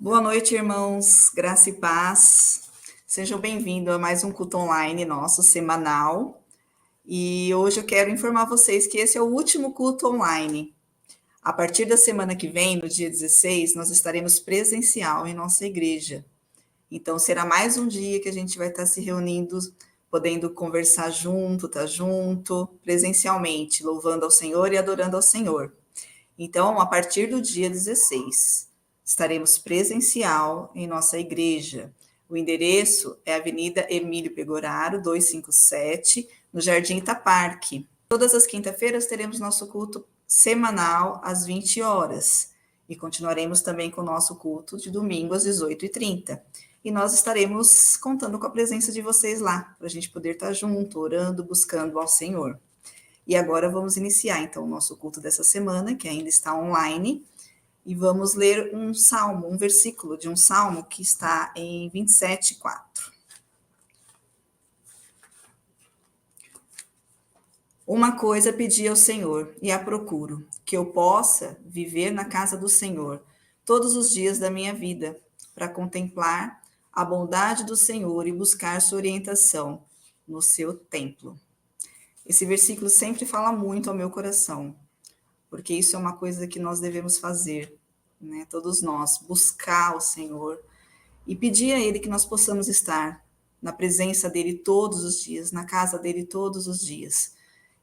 Boa noite, irmãos, graça e paz. Sejam bem-vindos a mais um culto online nosso, semanal. E hoje eu quero informar vocês que esse é o último culto online. A partir da semana que vem, no dia 16, nós estaremos presencial em nossa igreja. Então, será mais um dia que a gente vai estar se reunindo, podendo conversar junto, estar junto, presencialmente, louvando ao Senhor e adorando ao Senhor. Então, a partir do dia 16, estaremos presencial em nossa igreja. O endereço é Avenida Emílio Pegoraro, 257, no Jardim Itaparque. Todas as quinta-feiras teremos nosso culto semanal às 20 horas. E continuaremos também com o nosso culto de domingo às 18h30. E nós estaremos contando com a presença de vocês lá, para a gente poder estar junto, orando, buscando ao Senhor. E agora vamos iniciar, então, o nosso culto dessa semana, que ainda está online, e vamos ler um salmo, um versículo de um salmo que está em 27:4. Uma coisa pedi ao Senhor, e a procuro, que eu possa viver na casa do Senhor todos os dias da minha vida, para contemplar a bondade do Senhor e buscar sua orientação no seu templo. Esse versículo sempre fala muito ao meu coração, porque isso é uma coisa que nós devemos fazer, né? Todos nós, buscar o Senhor e pedir a Ele que nós possamos estar na presença dEle todos os dias, na casa dEle todos os dias,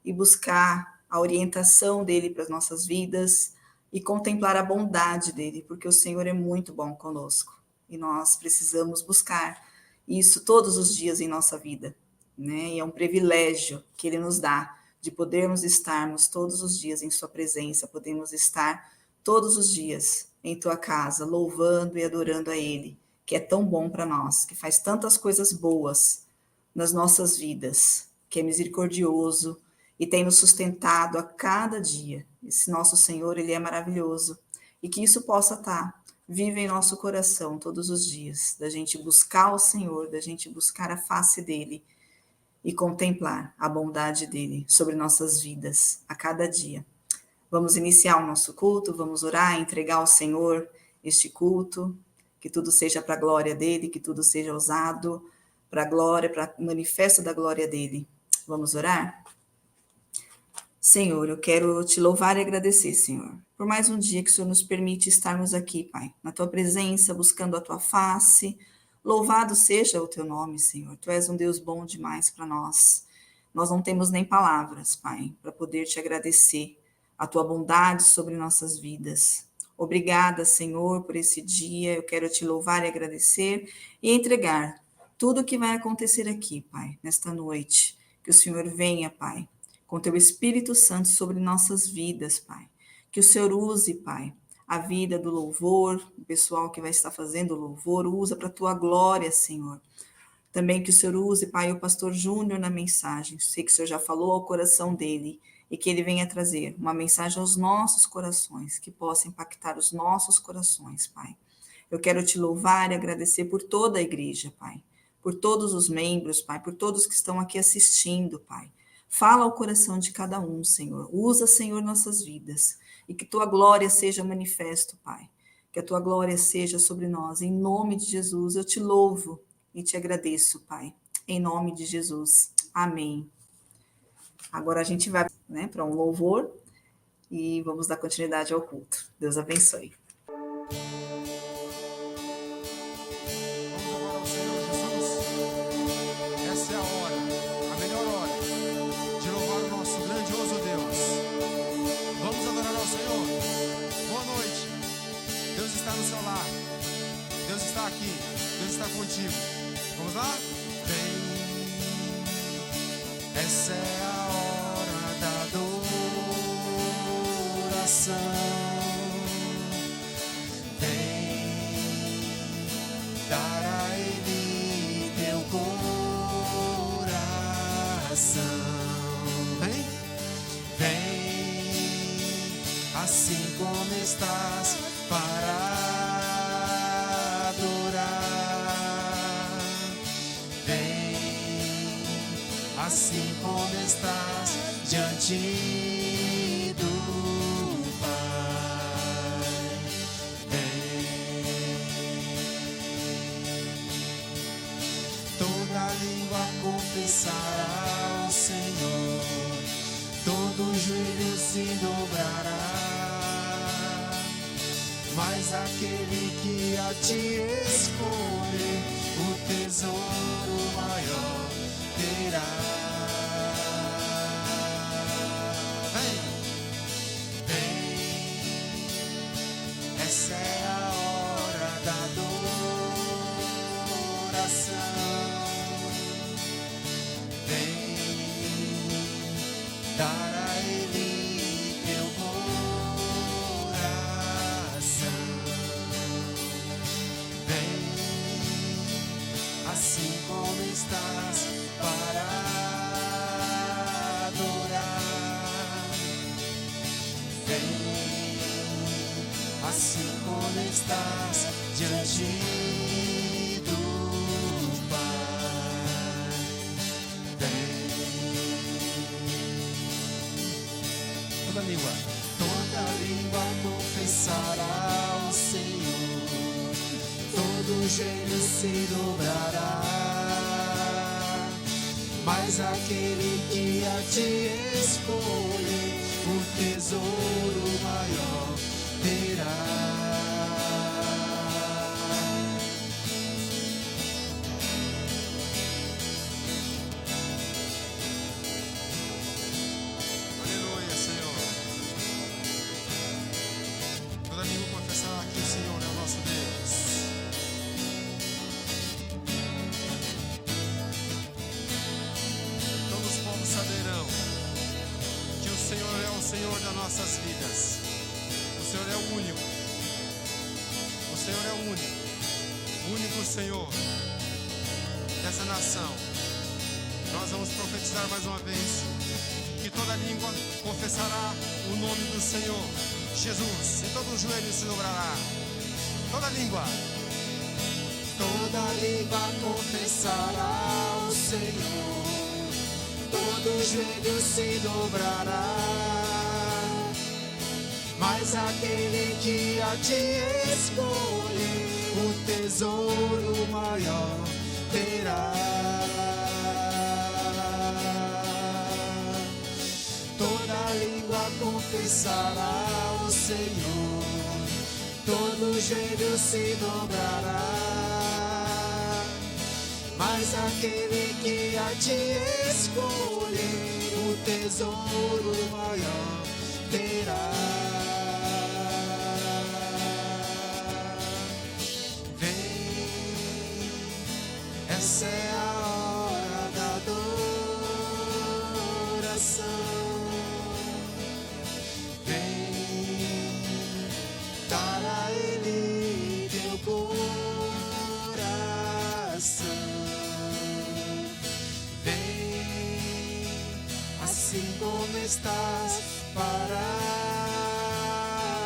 e buscar a orientação dEle para as nossas vidas e contemplar a bondade dEle, porque o Senhor é muito bom conosco e nós precisamos buscar isso todos os dias em nossa vida, né? E é um privilégio que Ele nos dá de podermos estarmos todos os dias em sua presença, podemos estar todos os dias em tua casa, louvando e adorando a Ele, que é tão bom para nós, que faz tantas coisas boas nas nossas vidas, que é misericordioso e tem nos sustentado a cada dia. Esse nosso Senhor, Ele é maravilhoso, e que isso possa estar vive em nosso coração todos os dias, da gente buscar o Senhor, da gente buscar a face dEle e contemplar a bondade dEle sobre nossas vidas a cada dia. Vamos iniciar o nosso culto, vamos orar, entregar ao Senhor este culto, que tudo seja para a glória dEle, que tudo seja usado para a glória, para o manifesto da glória dEle. Vamos orar? Senhor, eu quero te louvar e agradecer, Senhor, por mais um dia que o Senhor nos permite estarmos aqui, Pai, na tua presença, buscando a tua face. Louvado seja o teu nome, Senhor. Tu és um Deus bom demais para nós. Nós não temos nem palavras, Pai, para poder te agradecer a tua bondade sobre nossas vidas. Obrigada, Senhor, por esse dia. Eu quero te louvar e agradecer e entregar tudo o que vai acontecer aqui, Pai, nesta noite. Que o Senhor venha, Pai, com teu Espírito Santo sobre nossas vidas, Pai. Que o Senhor use, Pai, a vida do louvor, o pessoal que vai estar fazendo o louvor, usa para a tua glória, Senhor. Também que o Senhor use, Pai, o pastor Júnior na mensagem. Sei que o Senhor já falou ao coração dele e que ele venha trazer uma mensagem aos nossos corações, que possa impactar os nossos corações, Pai. Eu quero te louvar e agradecer por toda a igreja, Pai, por todos os membros, Pai, por todos que estão aqui assistindo, Pai. Fala ao coração de cada um, Senhor. Usa, Senhor, nossas vidas. E que tua glória seja manifesto, Pai. Que a tua glória seja sobre nós. Em nome de Jesus, eu te louvo e te agradeço, Pai. Em nome de Jesus. Amém. Agora a gente vai, né, para um louvor e vamos dar continuidade ao culto. Deus abençoe. Aqui, Deus está contigo. Vamos lá? Vem, essa é a hora da adoração. Vem, dar a Ele teu coração. Vem, vem, assim como estás para assim como estás diante do Pai. Vem, confessará ao Senhor, todo joelho se dobrará, mas aquele que a ti escolher, o tesouro maior terá. Essa é a hora da adoração. Vem dar a Ele teu coração. Vem assim como estás para adorar. Vem assim como estás diante do Pai. Vem. Toda língua confessará ao Senhor, todo joelho se dobrará, mas aquele que a ti escolher, o tesouro maior terá. Aleluia, Senhor. Toda língua confessará que o Senhor é o nosso Deus. Todos os povos saberão que o Senhor é o Senhor das nossas vidas. O Senhor é o único. O Senhor é o único. O único Senhor dessa nação. Nós vamos profetizar mais uma vez que toda língua confessará o nome do Senhor Jesus, e todo joelho se dobrará. Toda língua. Toda língua confessará ao Senhor, todo joelho se dobrará, mas aquele que a ti escolher, o tesouro maior terá. Toda língua confessará ao Senhor, todo joelho se dobrará, mas aquele que a ti escolher, o tesouro maior terá. Vem, essa é a hora da adoração. Dar a Ele teu coração. Vem, assim como estás para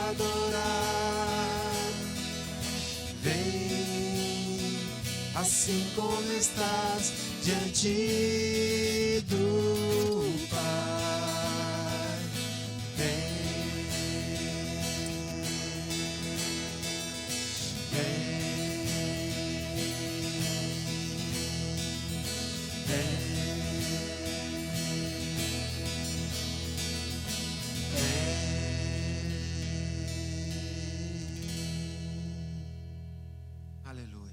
adorar. Vem, assim como estás diante do Pai. Vem. Aleluia.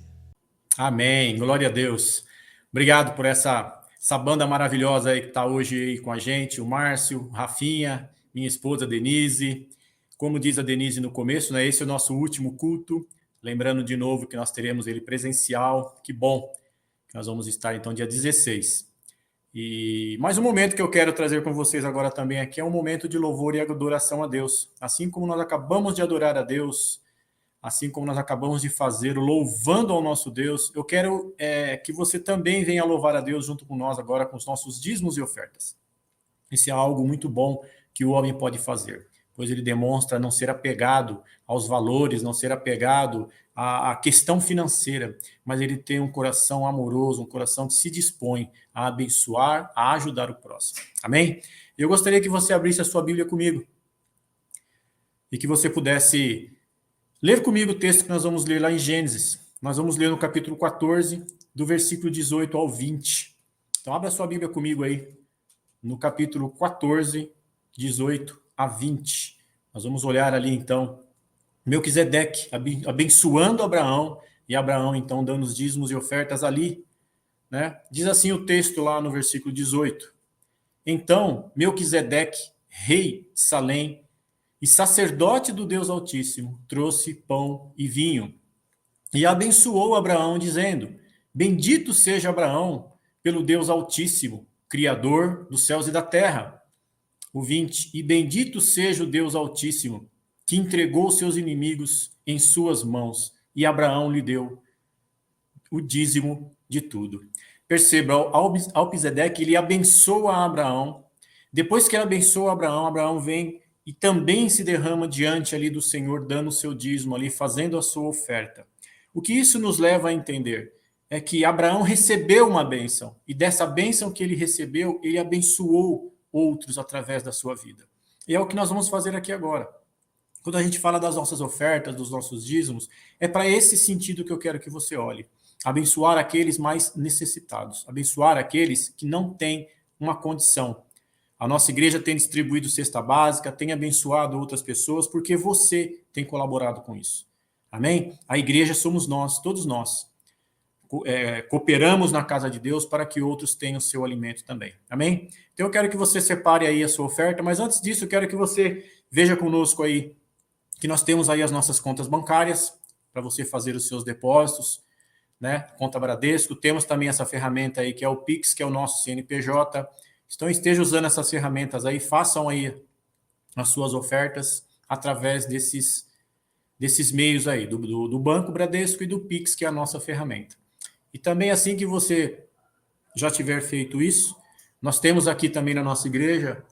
Amém, glória a Deus. Obrigado por essa banda maravilhosa aí que está hoje aí com a gente, o Márcio, Rafinha, minha esposa Denise. Como diz a Denise no começo, né, esse é o nosso último culto. Lembrando de novo que nós teremos ele presencial. Que bom que nós vamos estar então dia 16. E mais um momento que eu quero trazer com vocês agora também aqui é um momento de louvor e adoração a Deus. Assim como nós acabamos de adorar a Deus, assim como nós acabamos de fazer, louvando ao nosso Deus, eu quero que você também venha louvar a Deus junto com nós agora com os nossos dízimos e ofertas. Isso é algo muito bom que o homem pode fazer, pois ele demonstra não ser apegado aos valores, não ser apegado à questão financeira, mas ele tem um coração amoroso, um coração que se dispõe a abençoar, a ajudar o próximo. Amém? Eu gostaria que você abrisse a sua Bíblia comigo e que você pudesse ler comigo o texto que nós vamos ler lá em Gênesis. Nós vamos ler no capítulo 14, do versículo 18 ao 20. Então, abra sua Bíblia comigo aí, no capítulo 14, 18 a 20. Nós vamos olhar ali, então, Melquisedeque abençoando Abraão, e Abraão, então, dando os dízimos e ofertas ali, né? Diz assim o texto lá no versículo 18. Então, Melquisedeque, rei de Salém e sacerdote do Deus Altíssimo, trouxe pão e vinho e abençoou Abraão, dizendo: Bendito seja Abraão pelo Deus Altíssimo, Criador dos céus e da terra. O 20. E bendito seja o Deus Altíssimo, que entregou seus inimigos em suas mãos, e Abraão lhe deu o dízimo de tudo. Perceba, Melquisedeque, ele abençoa Abraão. Depois que ele abençoa Abraão, Abraão vem e também se derrama diante ali do Senhor, dando o seu dízimo ali, fazendo a sua oferta. O que isso nos leva a entender é que Abraão recebeu uma bênção, e dessa bênção que ele recebeu, ele abençoou outros através da sua vida. E é o que nós vamos fazer aqui agora. Quando a gente fala das nossas ofertas, dos nossos dízimos, é para esse sentido que eu quero que você olhe. Abençoar aqueles mais necessitados, abençoar aqueles que não têm uma condição. A nossa igreja tem distribuído cesta básica, tem abençoado outras pessoas, porque você tem colaborado com isso. Amém? A igreja somos nós, todos nós. Cooperamos na casa de Deus para que outros tenham o seu alimento também. Amém? Então eu quero que você separe aí a sua oferta, mas antes disso eu quero que você veja conosco aí que nós temos aí as nossas contas bancárias para você fazer os seus depósitos, né? Conta Bradesco. Temos também essa ferramenta aí que é o Pix, que é o nosso CNPJ. Então esteja usando essas ferramentas aí, façam aí as suas ofertas através desses meios aí, do Banco Bradesco e do Pix, que é a nossa ferramenta. E também assim que você já tiver feito isso, nós temos aqui também na nossa igreja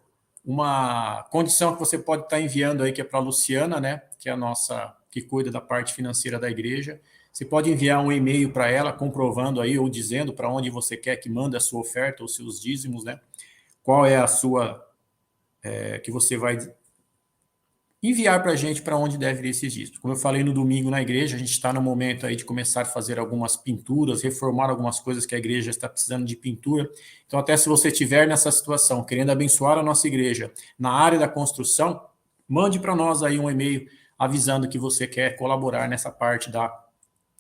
uma condição que você pode estar enviando aí, que é para a Luciana, né? Que é a nossa, que cuida da parte financeira da igreja. Você pode enviar um e-mail para ela, comprovando aí, ou dizendo para onde você quer que mande a sua oferta, os seus dízimos, né? Qual é a sua, que você vai enviar para a gente para onde deve ir esses dízimos. Como eu falei no domingo na igreja, a gente está no momento aí de começar a fazer algumas pinturas, reformar algumas coisas que a igreja está precisando de pintura. Então, até se você estiver nessa situação, querendo abençoar a nossa igreja na área da construção, mande para nós aí um e-mail avisando que você quer colaborar nessa parte da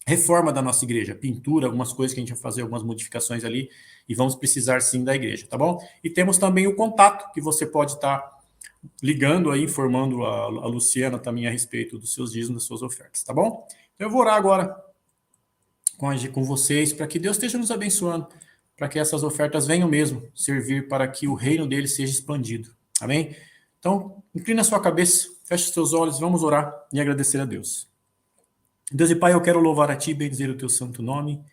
reforma da nossa igreja, pintura, algumas coisas que a gente vai fazer, algumas modificações ali, e vamos precisar sim da igreja, tá bom? E temos também o contato, que você pode estar ligando aí, informando a Luciana também a respeito dos seus dízimos, das suas ofertas, tá bom? Então eu vou orar agora com vocês, para que Deus esteja nos abençoando, para que essas ofertas venham mesmo servir para que o reino dele seja expandido, amém? Então, inclina a sua cabeça, feche os seus olhos, vamos orar e agradecer a Deus. Deus e Pai, eu quero louvar a Ti, bendizer o Teu santo nome.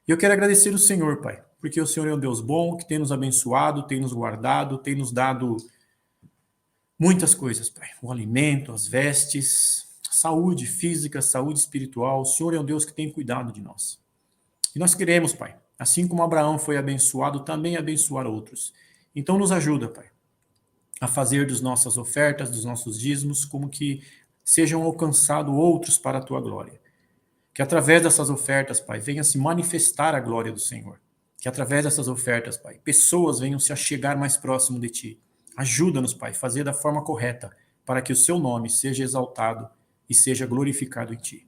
E eu quero agradecer o Senhor, Pai, porque o Senhor é um Deus bom, que tem nos abençoado, tem nos guardado, tem nos dado muitas coisas, Pai. O alimento, as vestes, saúde física, saúde espiritual. O Senhor é um Deus que tem cuidado de nós. E nós queremos, Pai, assim como Abraão foi abençoado, também abençoar outros. Então nos ajuda, Pai, a fazer das nossas ofertas, dos nossos dízimos, como que sejam alcançados outros para a Tua glória. Que através dessas ofertas, Pai, venha se manifestar a glória do Senhor. Que através dessas ofertas, Pai, pessoas venham se achegar mais próximo de Ti. Ajuda-nos, Pai, a fazer da forma correta, para que o Seu nome seja exaltado e seja glorificado em Ti.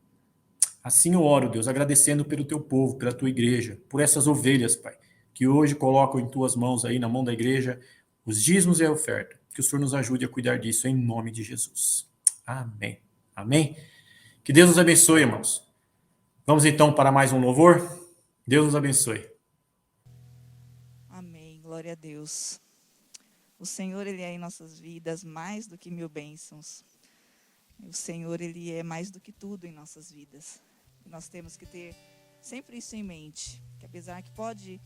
Assim eu oro, Deus, agradecendo pelo Teu povo, pela Tua igreja, por essas ovelhas, Pai, que hoje colocam em Tuas mãos aí, na mão da igreja, os dízimos e a oferta. Que o Senhor nos ajude a cuidar disso, em nome de Jesus. Amém. Amém. Que Deus nos abençoe, irmãos. Vamos então para mais um louvor. Deus nos abençoe. Amém. Glória a Deus. O Senhor, Ele é em nossas vidas mais do que 1000 bênçãos. O Senhor, Ele é mais do que tudo em nossas vidas. E nós temos que ter sempre isso em mente. Que apesar que pode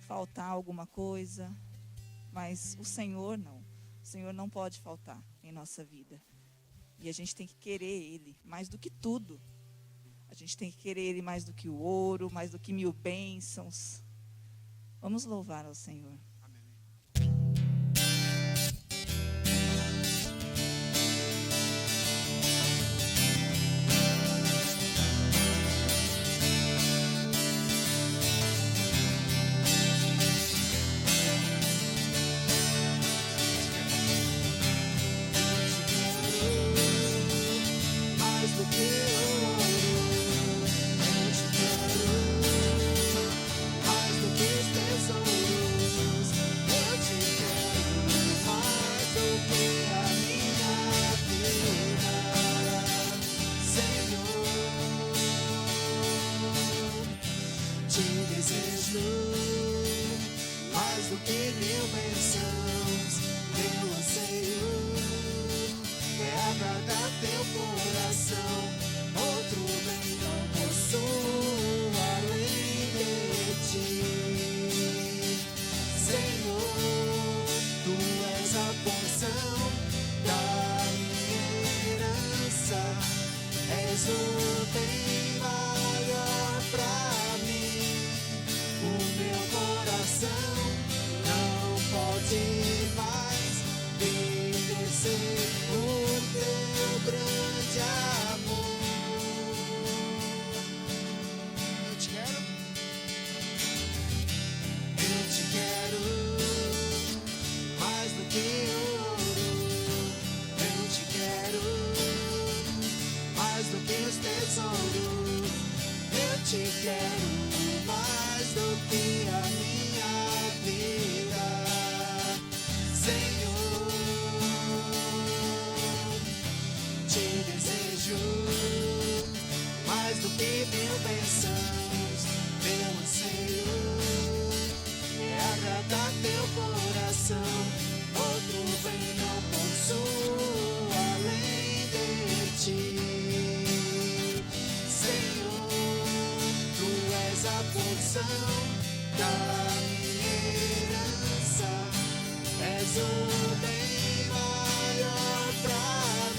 faltar alguma coisa, mas o Senhor não. O Senhor não pode faltar em nossa vida. E a gente tem que querer Ele mais do que tudo. A gente tem que querer Ele mais do que o ouro, mais do que 1000 bênçãos. Vamos louvar ao Senhor. mais do que mil bênçãos. Meu anseio é agradar teu coração. Outro bem não possuo além de ti. Senhor, tu és a porção da minha herança. És o bem maior pra mim. O meu coração não pode mais viver sem o teu grande amor. Eu te quero. Eu te quero mais do que ouro. Eu te quero mais do que os tesouros. Eu te quero mais do que a minha vida. Senhor, te desejo mais do que mil bênçãos. Meu anseio é agradar teu coração. Outro bem não possuo além de ti. Senhor, tu és a porção da minha herança. És o bem maior pra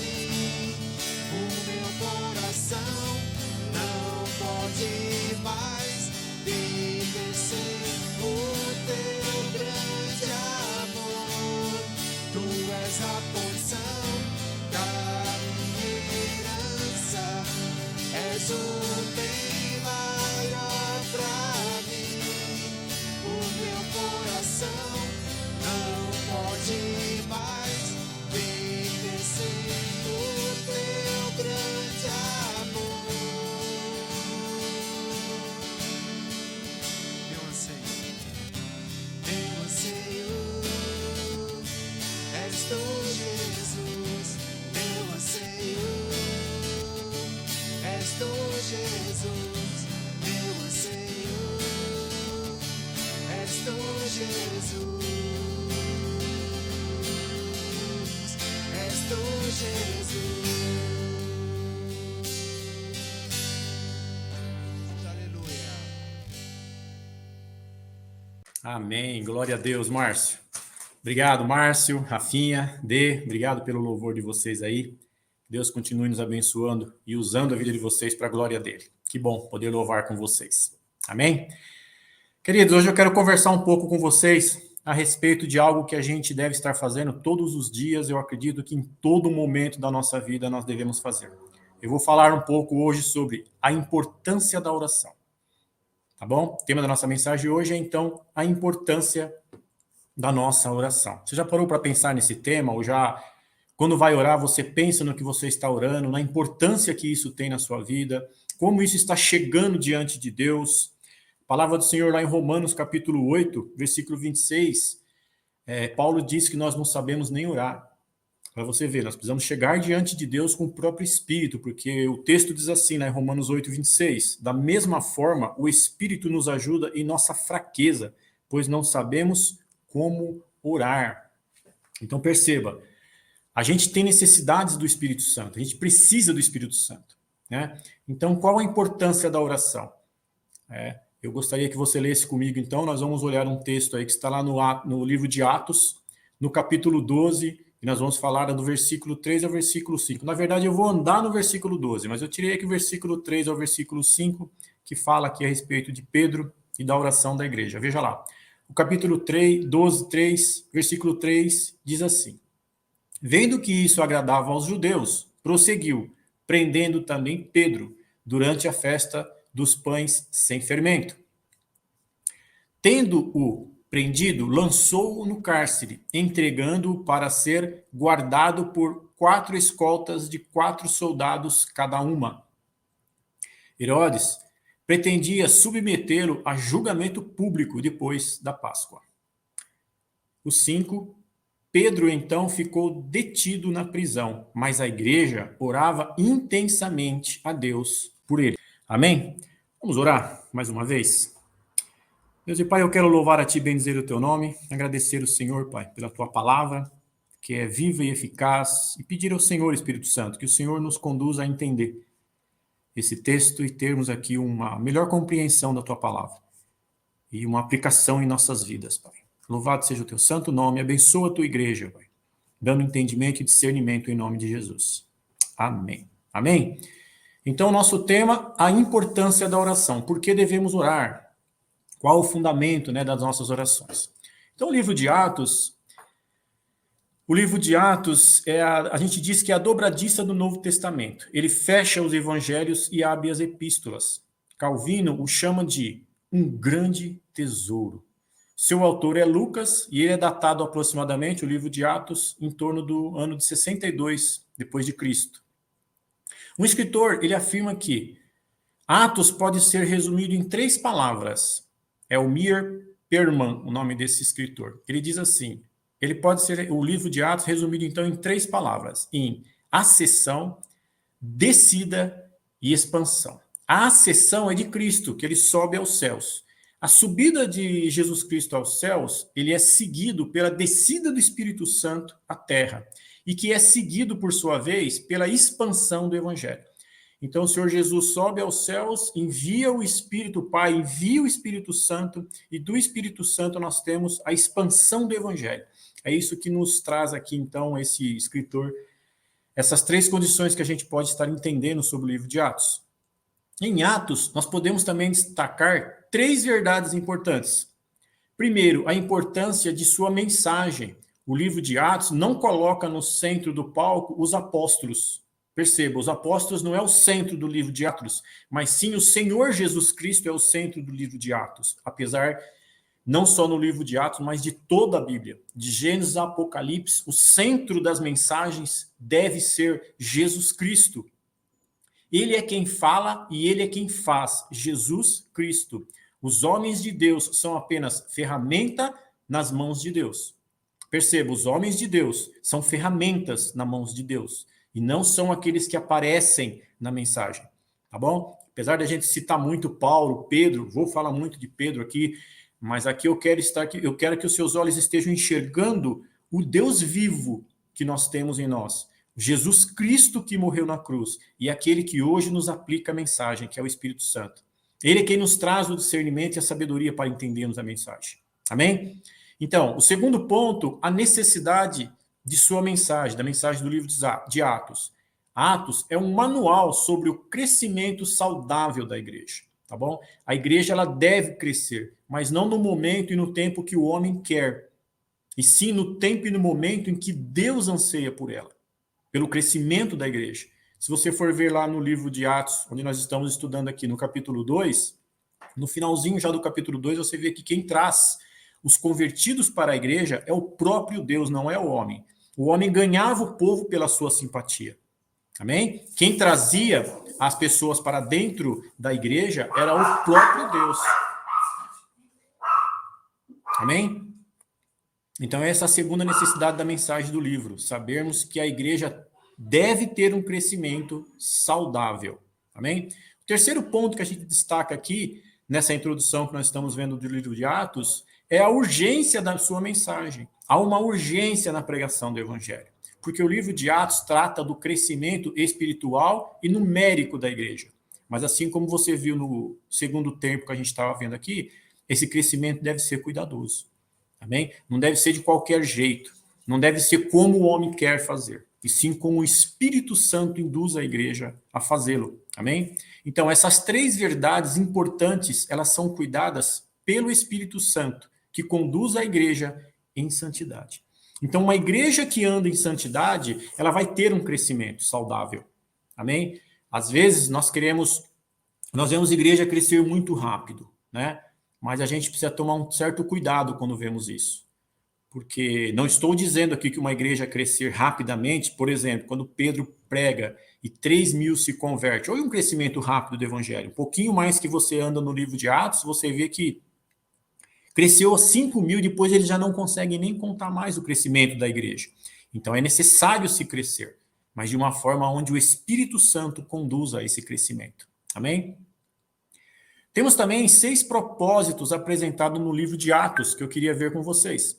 mim. O meu coração não pode mais viver sem o teu grande amor. Tu és a porção da minha herança. És o bem maior pra mim. O meu coração não pode mais viver sem o teu grande amor. Meu anseio és tu, Jesus. Meu anseio és tu, Jesus. Meu anseio és tu, Jesus. És tu, Jesus. Aleluia. Amém. Glória a Deus, Márcio. Obrigado, Márcio, Rafinha, Dê. Obrigado pelo louvor de vocês aí. Deus continue nos abençoando e usando a vida de vocês para a glória dele. Que bom poder louvar com vocês. Amém? Queridos, hoje eu quero conversar um pouco com vocês a respeito de algo que a gente deve estar fazendo todos os dias. Eu acredito que em todo momento da nossa vida nós devemos fazer. Eu vou falar um pouco hoje sobre a importância da oração. Tá bom? O tema da nossa mensagem hoje é, então, a importância da nossa oração. Você já parou para pensar nesse tema? Ou já, quando vai orar, você pensa no que você está orando, na importância que isso tem na sua vida, como isso está chegando diante de Deus? A palavra do Senhor lá em Romanos, capítulo 8, versículo 26, Paulo diz que nós não sabemos nem orar. Para você ver, nós precisamos chegar diante de Deus com o próprio Espírito, porque o texto diz assim, né, em Romanos 8, 26, da mesma forma, o Espírito nos ajuda em nossa fraqueza, pois não sabemos como orar. Então perceba, a gente tem necessidades do Espírito Santo, a gente precisa do Espírito Santo, né? Então qual a importância da oração? Eu gostaria que você lesse comigo, então, nós vamos olhar um texto aí que está lá no livro de Atos, no capítulo 12, e nós vamos falar do versículo 3 ao versículo 5. Na verdade, eu vou andar no versículo 12, mas eu tirei aqui o versículo 3 ao versículo 5, que fala aqui a respeito de Pedro e da oração da igreja. Veja lá. O capítulo 12, 3, versículo 3, diz assim: vendo que isso agradava aos judeus, prosseguiu, prendendo também Pedro, durante a festa dos pães sem fermento. Tendo-o prendido, lançou-o no cárcere, entregando-o para ser guardado por 4 escoltas de 4 soldados cada uma. Herodes pretendia submetê-lo a julgamento público depois da Páscoa. O 5, Pedro então ficou detido na prisão, mas a igreja orava intensamente a Deus por ele. Amém? Vamos orar mais uma vez? Deus e Pai, eu quero louvar a Ti, bendizer o Teu nome, agradecer ao Senhor, Pai, pela Tua palavra, que é viva e eficaz, e pedir ao Senhor, Espírito Santo, que o Senhor nos conduza a entender esse texto e termos aqui uma melhor compreensão da Tua palavra e uma aplicação em nossas vidas, Pai. Louvado seja o Teu santo nome, abençoa a Tua igreja, Pai, dando entendimento e discernimento em nome de Jesus. Amém. Amém? Então, nosso tema, a importância da oração. Por que devemos orar? Qual o fundamento, né, das nossas orações? Então, o livro de Atos, a gente diz que é a dobradiça do Novo Testamento. Ele fecha os evangelhos e abre as epístolas. Calvino o chama de um grande tesouro. Seu autor é Lucas e ele é datado aproximadamente, o livro de Atos, em torno do ano de 62 depois de Cristo. Um escritor, ele afirma que Atos pode ser resumido em 3 palavras. É o Meir Perman, o nome desse escritor. Ele diz assim, ele pode ser o livro de Atos resumido então em 3 palavras, em ascensão, descida e expansão. A ascensão é de Cristo, que ele sobe aos céus. A subida de Jesus Cristo aos céus, ele é seguido pela descida do Espírito Santo à terra, e que é seguido, por sua vez, pela expansão do Evangelho. Então, o Senhor Jesus sobe aos céus, envia o Espírito, o Pai envia o Espírito Santo, e do Espírito Santo nós temos a expansão do Evangelho. É isso que nos traz aqui, então, esse escritor, essas 3 condições que a gente pode estar entendendo sobre o livro de Atos. Em Atos, nós podemos também destacar 3 verdades importantes. Primeiro, a importância de sua mensagem. O livro de Atos não coloca no centro do palco os apóstolos. Perceba, os apóstolos não é o centro do livro de Atos, mas sim o Senhor Jesus Cristo é o centro do livro de Atos. Apesar, não só no livro de Atos, mas de toda a Bíblia. De Gênesis a Apocalipse, o centro das mensagens deve ser Jesus Cristo. Ele é quem fala e ele é quem faz, Jesus Cristo. Os homens de Deus são apenas ferramenta nas mãos de Deus. Perceba, os homens de Deus são ferramentas nas mãos de Deus e não são aqueles que aparecem na mensagem, tá bom? Apesar de a gente citar muito Paulo, Pedro, vou falar muito de Pedro aqui, mas aqui eu quero que os seus olhos estejam enxergando o Deus vivo que nós temos em nós. Jesus Cristo que morreu na cruz e aquele que hoje nos aplica a mensagem, que é o Espírito Santo. Ele é quem nos traz o discernimento e a sabedoria para entendermos a mensagem. Amém? Então, o segundo ponto, a necessidade de sua mensagem, da mensagem do livro de Atos. Atos é um manual sobre o crescimento saudável da igreja, tá bom? A igreja ela deve crescer, mas não no momento e no tempo que o homem quer, e sim no tempo e no momento em que Deus anseia por ela, pelo crescimento da igreja. Se você for ver lá no livro de Atos, onde nós estamos estudando aqui no capítulo 2, no finalzinho já do capítulo 2, você vê que quem traz os convertidos para a igreja é o próprio Deus, não é o homem. O homem ganhava o povo pela sua simpatia. Amém? Quem trazia as pessoas para dentro da igreja era o próprio Deus. Amém? Então, essa é a segunda necessidade da mensagem do livro. Sabermos que a igreja deve ter um crescimento saudável. Amém? O terceiro ponto que a gente destaca aqui, nessa introdução que nós estamos vendo do livro de Atos, é a urgência da sua mensagem. Há uma urgência na pregação do Evangelho. Porque o livro de Atos trata do crescimento espiritual e numérico da igreja. Mas assim como você viu no segundo tempo que a gente estava vendo aqui, esse crescimento deve ser cuidadoso. Amém? Não deve ser de qualquer jeito. Não deve ser como o homem quer fazer. E sim como o Espírito Santo induz a igreja a fazê-lo. Amém? Então, essas 3 verdades importantes, elas são cuidadas pelo Espírito Santo, que conduz a igreja em santidade. Então, uma igreja que anda em santidade, ela vai ter um crescimento saudável. Amém? Às vezes, nós vemos a igreja crescer muito rápido, né? Mas a gente precisa tomar um certo cuidado quando vemos isso. Porque não estou dizendo aqui que uma igreja crescer rapidamente, por exemplo, quando Pedro prega e 3.000 se converte, ou um crescimento rápido do evangelho. Um pouquinho mais que você anda no livro de Atos, você vê que cresceu a 5.000, depois eles já não conseguem nem contar mais o crescimento da igreja. Então é necessário se crescer, mas de uma forma onde o Espírito Santo conduza esse crescimento. Amém? Temos também 6 propósitos apresentados no livro de Atos, que eu queria ver com vocês.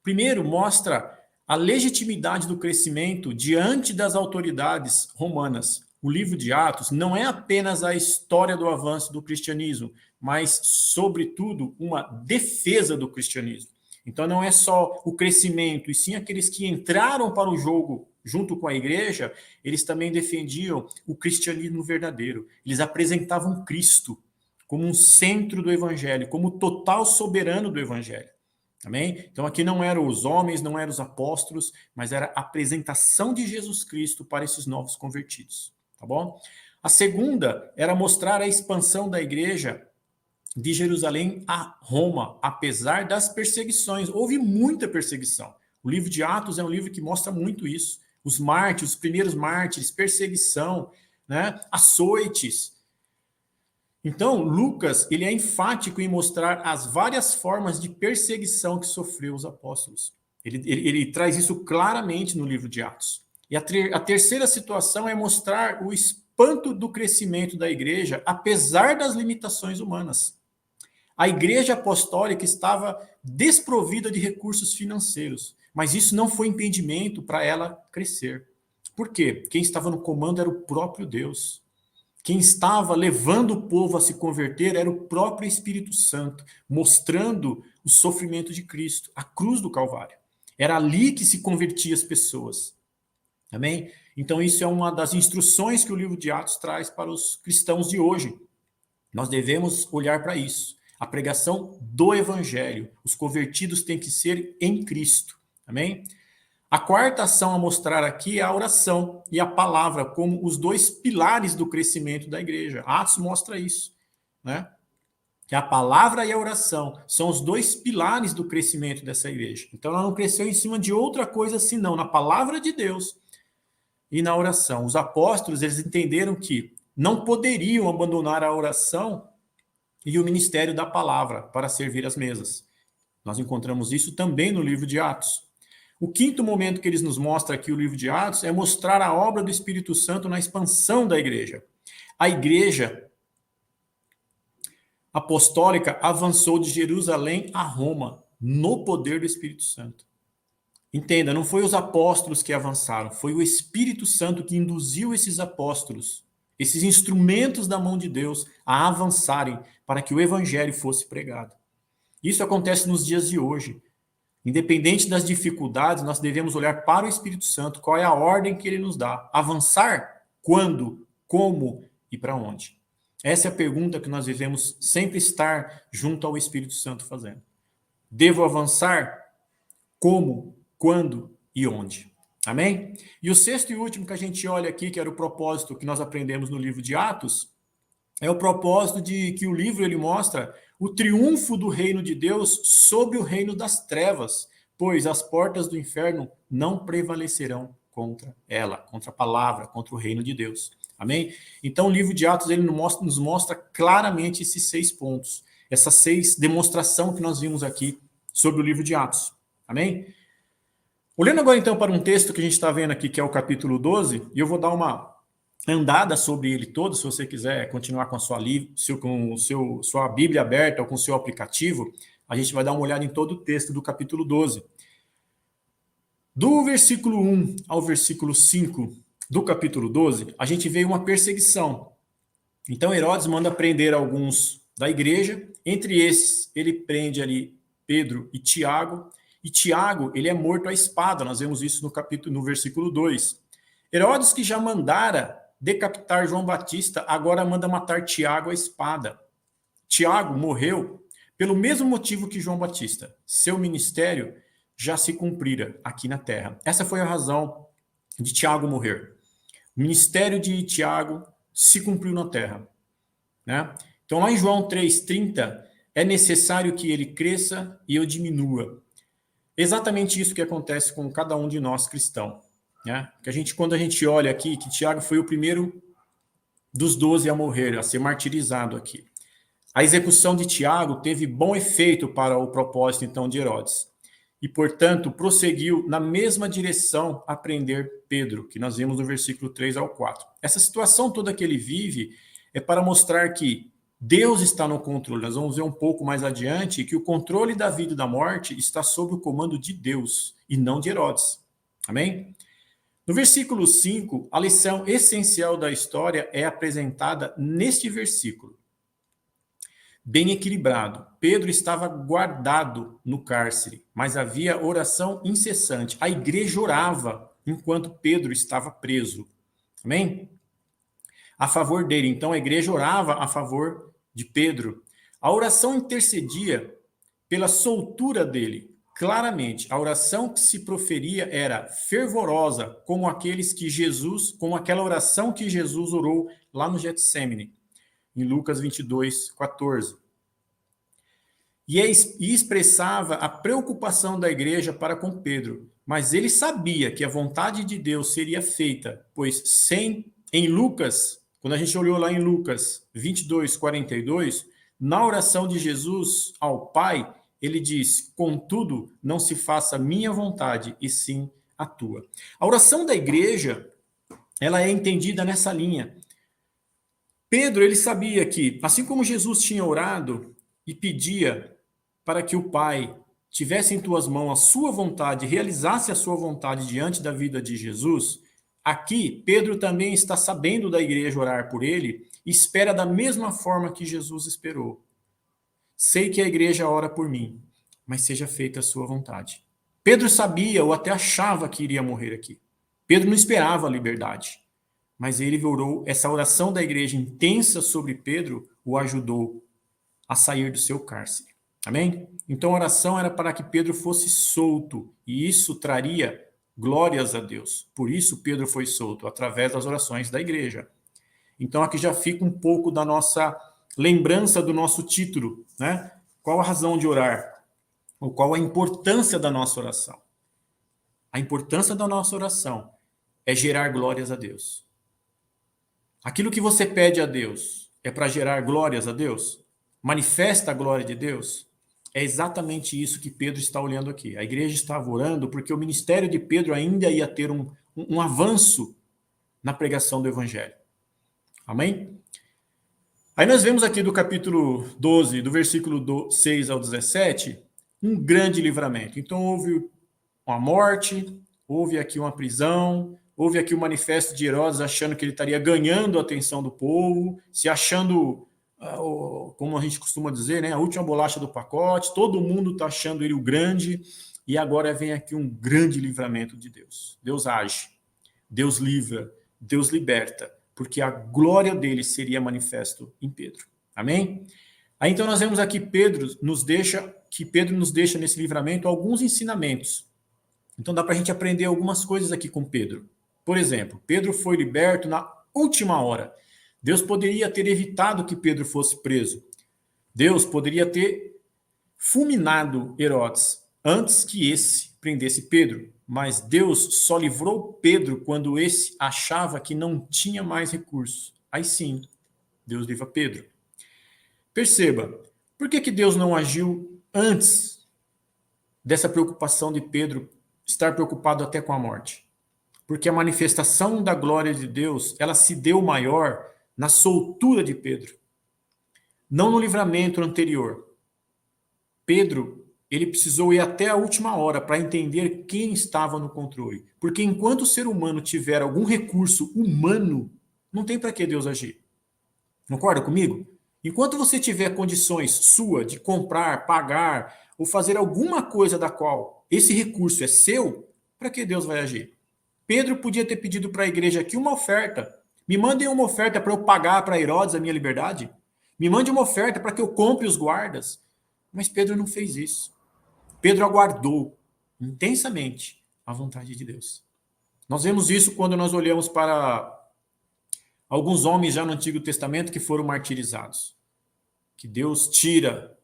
Primeiro, mostra a legitimidade do crescimento diante das autoridades romanas. O livro de Atos não é apenas a história do avanço do cristianismo, mas, sobretudo, uma defesa do cristianismo. Então, não é só o crescimento, e sim aqueles que entraram para o jogo junto com a igreja, eles também defendiam o cristianismo verdadeiro. Eles apresentavam Cristo como um centro do evangelho, como total soberano do evangelho. Amém? Então, aqui não eram os homens, não eram os apóstolos, mas era a apresentação de Jesus Cristo para esses novos convertidos. Tá bom? A segunda era mostrar a expansão da igreja de Jerusalém a Roma, apesar das perseguições. Houve muita perseguição. O livro de Atos é um livro que mostra muito isso. Os mártires, os primeiros mártires, perseguição, né? Açoites. Então, Lucas, ele é enfático em mostrar as várias formas de perseguição que sofreu os apóstolos. Ele traz isso claramente no livro de Atos. E a terceira situação é mostrar o espanto do crescimento da igreja, apesar das limitações humanas. A igreja apostólica estava desprovida de recursos financeiros, mas isso não foi impedimento para ela crescer. Por quê? Quem estava no comando era o próprio Deus. Quem estava levando o povo a se converter era o próprio Espírito Santo, mostrando o sofrimento de Cristo, a cruz do Calvário. Era ali que se convertia as pessoas. Amém? Então, isso é uma das instruções que o livro de Atos traz para os cristãos de hoje. Nós devemos olhar para isso. A pregação do Evangelho. Os convertidos têm que ser em Cristo. Amém? A quarta ação a mostrar aqui é a oração e a palavra como os 2 pilares do crescimento da igreja. Atos mostra isso, né? Que a palavra e a oração são os 2 pilares do crescimento dessa igreja. Então, ela não cresceu em cima de outra coisa senão na palavra de Deus e na oração. Os apóstolos, eles entenderam que não poderiam abandonar a oração e o ministério da palavra para servir as mesas. Nós encontramos isso também no livro de Atos. O quinto momento que eles nos mostra aqui, o livro de Atos, é mostrar a obra do Espírito Santo na expansão da igreja. A igreja apostólica avançou de Jerusalém a Roma, no poder do Espírito Santo. Entenda, não foi os apóstolos que avançaram, foi o Espírito Santo que induziu esses apóstolos, esses instrumentos da mão de Deus, a avançarem para que o evangelho fosse pregado. Isso acontece nos dias de hoje. Independente das dificuldades, nós devemos olhar para o Espírito Santo, qual é a ordem que ele nos dá. Avançar? Quando? Como? E para onde? Essa é a pergunta que nós devemos sempre estar junto ao Espírito Santo fazendo. Devo avançar? Como? Quando? E onde? Amém? E o sexto e último que a gente olha aqui, que era o propósito que nós aprendemos no livro de Atos, é o propósito de que o livro ele mostra o triunfo do reino de Deus sobre o reino das trevas, pois as portas do inferno não prevalecerão contra ela, contra a palavra, contra o reino de Deus. Amém? Então o livro de Atos ele nos mostra claramente esses 6 pontos, essas 6 demonstrações que nós vimos aqui sobre o livro de Atos. Amém? Olhando agora então para um texto que a gente está vendo aqui, que é o capítulo 12, e eu vou dar uma andada sobre ele todo, se você quiser continuar com a sua Bíblia aberta ou com o seu aplicativo, a gente vai dar uma olhada em todo o texto do capítulo 12. Do versículo 1 ao versículo 5 do capítulo 12, a gente vê uma perseguição. Então Herodes manda prender alguns da igreja, entre esses ele prende ali Pedro e Tiago ele é morto à espada, nós vemos isso no versículo 2. Herodes, que já mandara decapitar João Batista, agora manda matar Tiago à espada. Tiago morreu pelo mesmo motivo que João Batista. Seu ministério já se cumprira aqui na terra. Essa foi a razão de Tiago morrer. O ministério de Tiago se cumpriu na terra, né? Então, lá em João 3,30, é necessário que ele cresça e eu diminua. Exatamente isso que acontece com cada um de nós cristãos. Né? Que quando a gente olha aqui, que Tiago foi o primeiro dos 12 a morrer, a ser martirizado aqui. A execução de Tiago teve bom efeito para o propósito, então, de Herodes. E, portanto, prosseguiu na mesma direção a prender Pedro, que nós vemos no versículo 3 ao 4. Essa situação toda que ele vive é para mostrar que Deus está no controle. Nós vamos ver um pouco mais adiante que o controle da vida e da morte está sob o comando de Deus e não de Herodes. Amém? No versículo 5, a lição essencial da história é apresentada neste versículo. Bem equilibrado. Pedro estava guardado no cárcere, mas havia oração incessante. A igreja orava enquanto Pedro estava preso. Amém? A favor dele. Então a igreja orava a favor de Pedro. A oração intercedia pela soltura dele. Claramente, a oração que se proferia era fervorosa, como aquela oração que Jesus orou lá no Getsêmani, em Lucas 22, 14. E expressava a preocupação da igreja para com Pedro. Mas ele sabia que a vontade de Deus seria feita, pois em Lucas, quando a gente olhou lá em Lucas 22, 42, na oração de Jesus ao Pai, ele diz, contudo, não se faça a minha vontade, e sim a tua. A oração da igreja, ela é entendida nessa linha. Pedro, ele sabia que, assim como Jesus tinha orado e pedia para que o Pai tivesse em tuas mãos a sua vontade, realizasse a sua vontade diante da vida de Jesus, aqui Pedro também está sabendo da igreja orar por ele e espera da mesma forma que Jesus esperou. Sei que a igreja ora por mim, mas seja feita a sua vontade. Pedro sabia ou até achava que iria morrer aqui. Pedro não esperava a liberdade, mas ele orou, essa oração da igreja intensa sobre Pedro o ajudou a sair do seu cárcere. Amém? Então a oração era para que Pedro fosse solto, e isso traria glórias a Deus. Por isso Pedro foi solto, através das orações da igreja. Então aqui já fica um pouco da nossa lembrança do nosso título, né? Qual a razão de orar? Ou qual a importância da nossa oração? A importância da nossa oração é gerar glórias a Deus. Aquilo que você pede a Deus é para gerar glórias a Deus? Manifesta a glória de Deus? É exatamente isso que Pedro está olhando aqui. A igreja estava orando porque o ministério de Pedro ainda ia ter um avanço na pregação do evangelho. Amém? Aí nós vemos aqui do capítulo 12, do versículo 6 ao 17, um grande livramento. Então houve uma morte, houve aqui uma prisão, houve aqui o manifesto de Herodes achando que ele estaria ganhando a atenção do povo, se achando, como a gente costuma dizer, né, a última bolacha do pacote, todo mundo está achando ele o grande, e agora vem aqui um grande livramento de Deus. Deus age, Deus livra, Deus liberta, porque a glória dele seria manifesto em Pedro. Amém? Aí então nós vemos aqui Pedro nos deixa nesse livramento alguns ensinamentos. Então dá para a gente aprender algumas coisas aqui com Pedro. Por exemplo, Pedro foi liberto na última hora. Deus poderia ter evitado que Pedro fosse preso. Deus poderia ter fulminado Herodes antes que esse prendesse Pedro. Mas Deus só livrou Pedro quando esse achava que não tinha mais recursos. Aí sim, Deus livra Pedro. Perceba, por que Deus não agiu antes dessa preocupação de Pedro estar preocupado até com a morte? Porque a manifestação da glória de Deus, ela se deu maior na soltura de Pedro, não no livramento anterior. Pedro, ele precisou ir até a última hora para entender quem estava no controle. Porque enquanto o ser humano tiver algum recurso humano, não tem para que Deus agir. Concorda comigo? Enquanto você tiver condições sua de comprar, pagar ou fazer alguma coisa da qual esse recurso é seu, para que Deus vai agir? Pedro podia ter pedido para a igreja aqui uma oferta. Me mandem uma oferta para eu pagar para Herodes a minha liberdade. Me mande uma oferta para que eu compre os guardas. Mas Pedro não fez isso. Pedro aguardou intensamente a vontade de Deus. Nós vemos isso quando nós olhamos para alguns homens já no Antigo Testamento que foram martirizados. Que Deus tira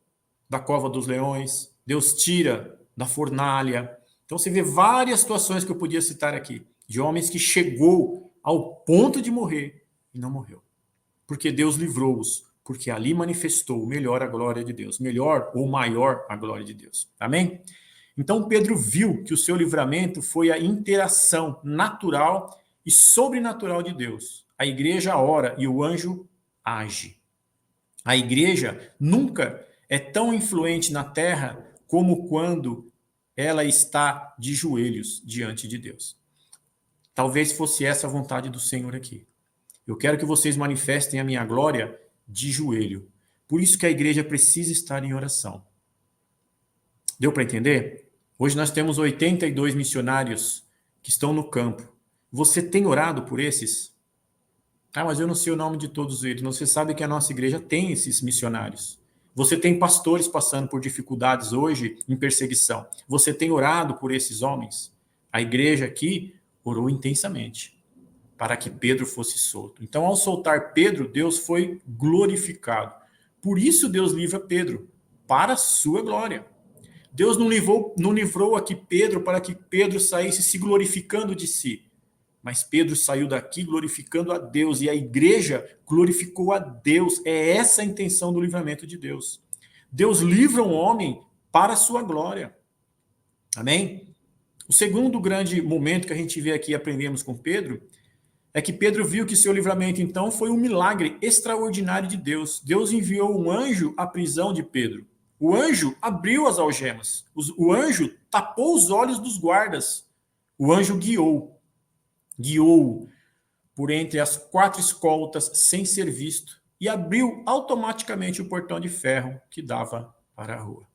da cova dos leões, Deus tira da fornalha. Então você vê várias situações que eu podia citar aqui, de homens que chegou ao ponto de morrer e não morreu. Porque Deus livrou-os. Porque ali manifestou melhor a glória de Deus, melhor ou maior a glória de Deus. Amém? Então Pedro viu que o seu livramento foi a interação natural e sobrenatural de Deus. A igreja ora e o anjo age. A igreja nunca é tão influente na terra como quando ela está de joelhos diante de Deus. Talvez fosse essa a vontade do Senhor aqui. Eu quero que vocês manifestem a minha glória de joelho. Por isso que a igreja precisa estar em oração. Deu para entender? Hoje nós temos 82 missionários que estão no campo. Você tem orado por esses? Ah, mas eu não sei o nome de todos eles. Você sabe que a nossa igreja tem esses missionários. Você tem pastores passando por dificuldades hoje em perseguição. Você tem orado por esses homens? A igreja aqui orou intensamente para que Pedro fosse solto. Então, ao soltar Pedro, Deus foi glorificado. Por isso Deus livra Pedro, para a sua glória. Deus não livrou aqui Pedro para que Pedro saísse se glorificando de si. Mas Pedro saiu daqui glorificando a Deus e a igreja glorificou a Deus. É essa a intenção do livramento de Deus. Deus livra um homem para a sua glória. Amém? O segundo grande momento que a gente vê aqui e aprendemos com Pedro é que Pedro viu que seu livramento, então, foi um milagre extraordinário de Deus. Deus enviou um anjo à prisão de Pedro. O anjo abriu as algemas. O anjo tapou os olhos dos guardas. O anjo guiou por entre as 4 escoltas sem ser visto e abriu automaticamente o portão de ferro que dava para a rua.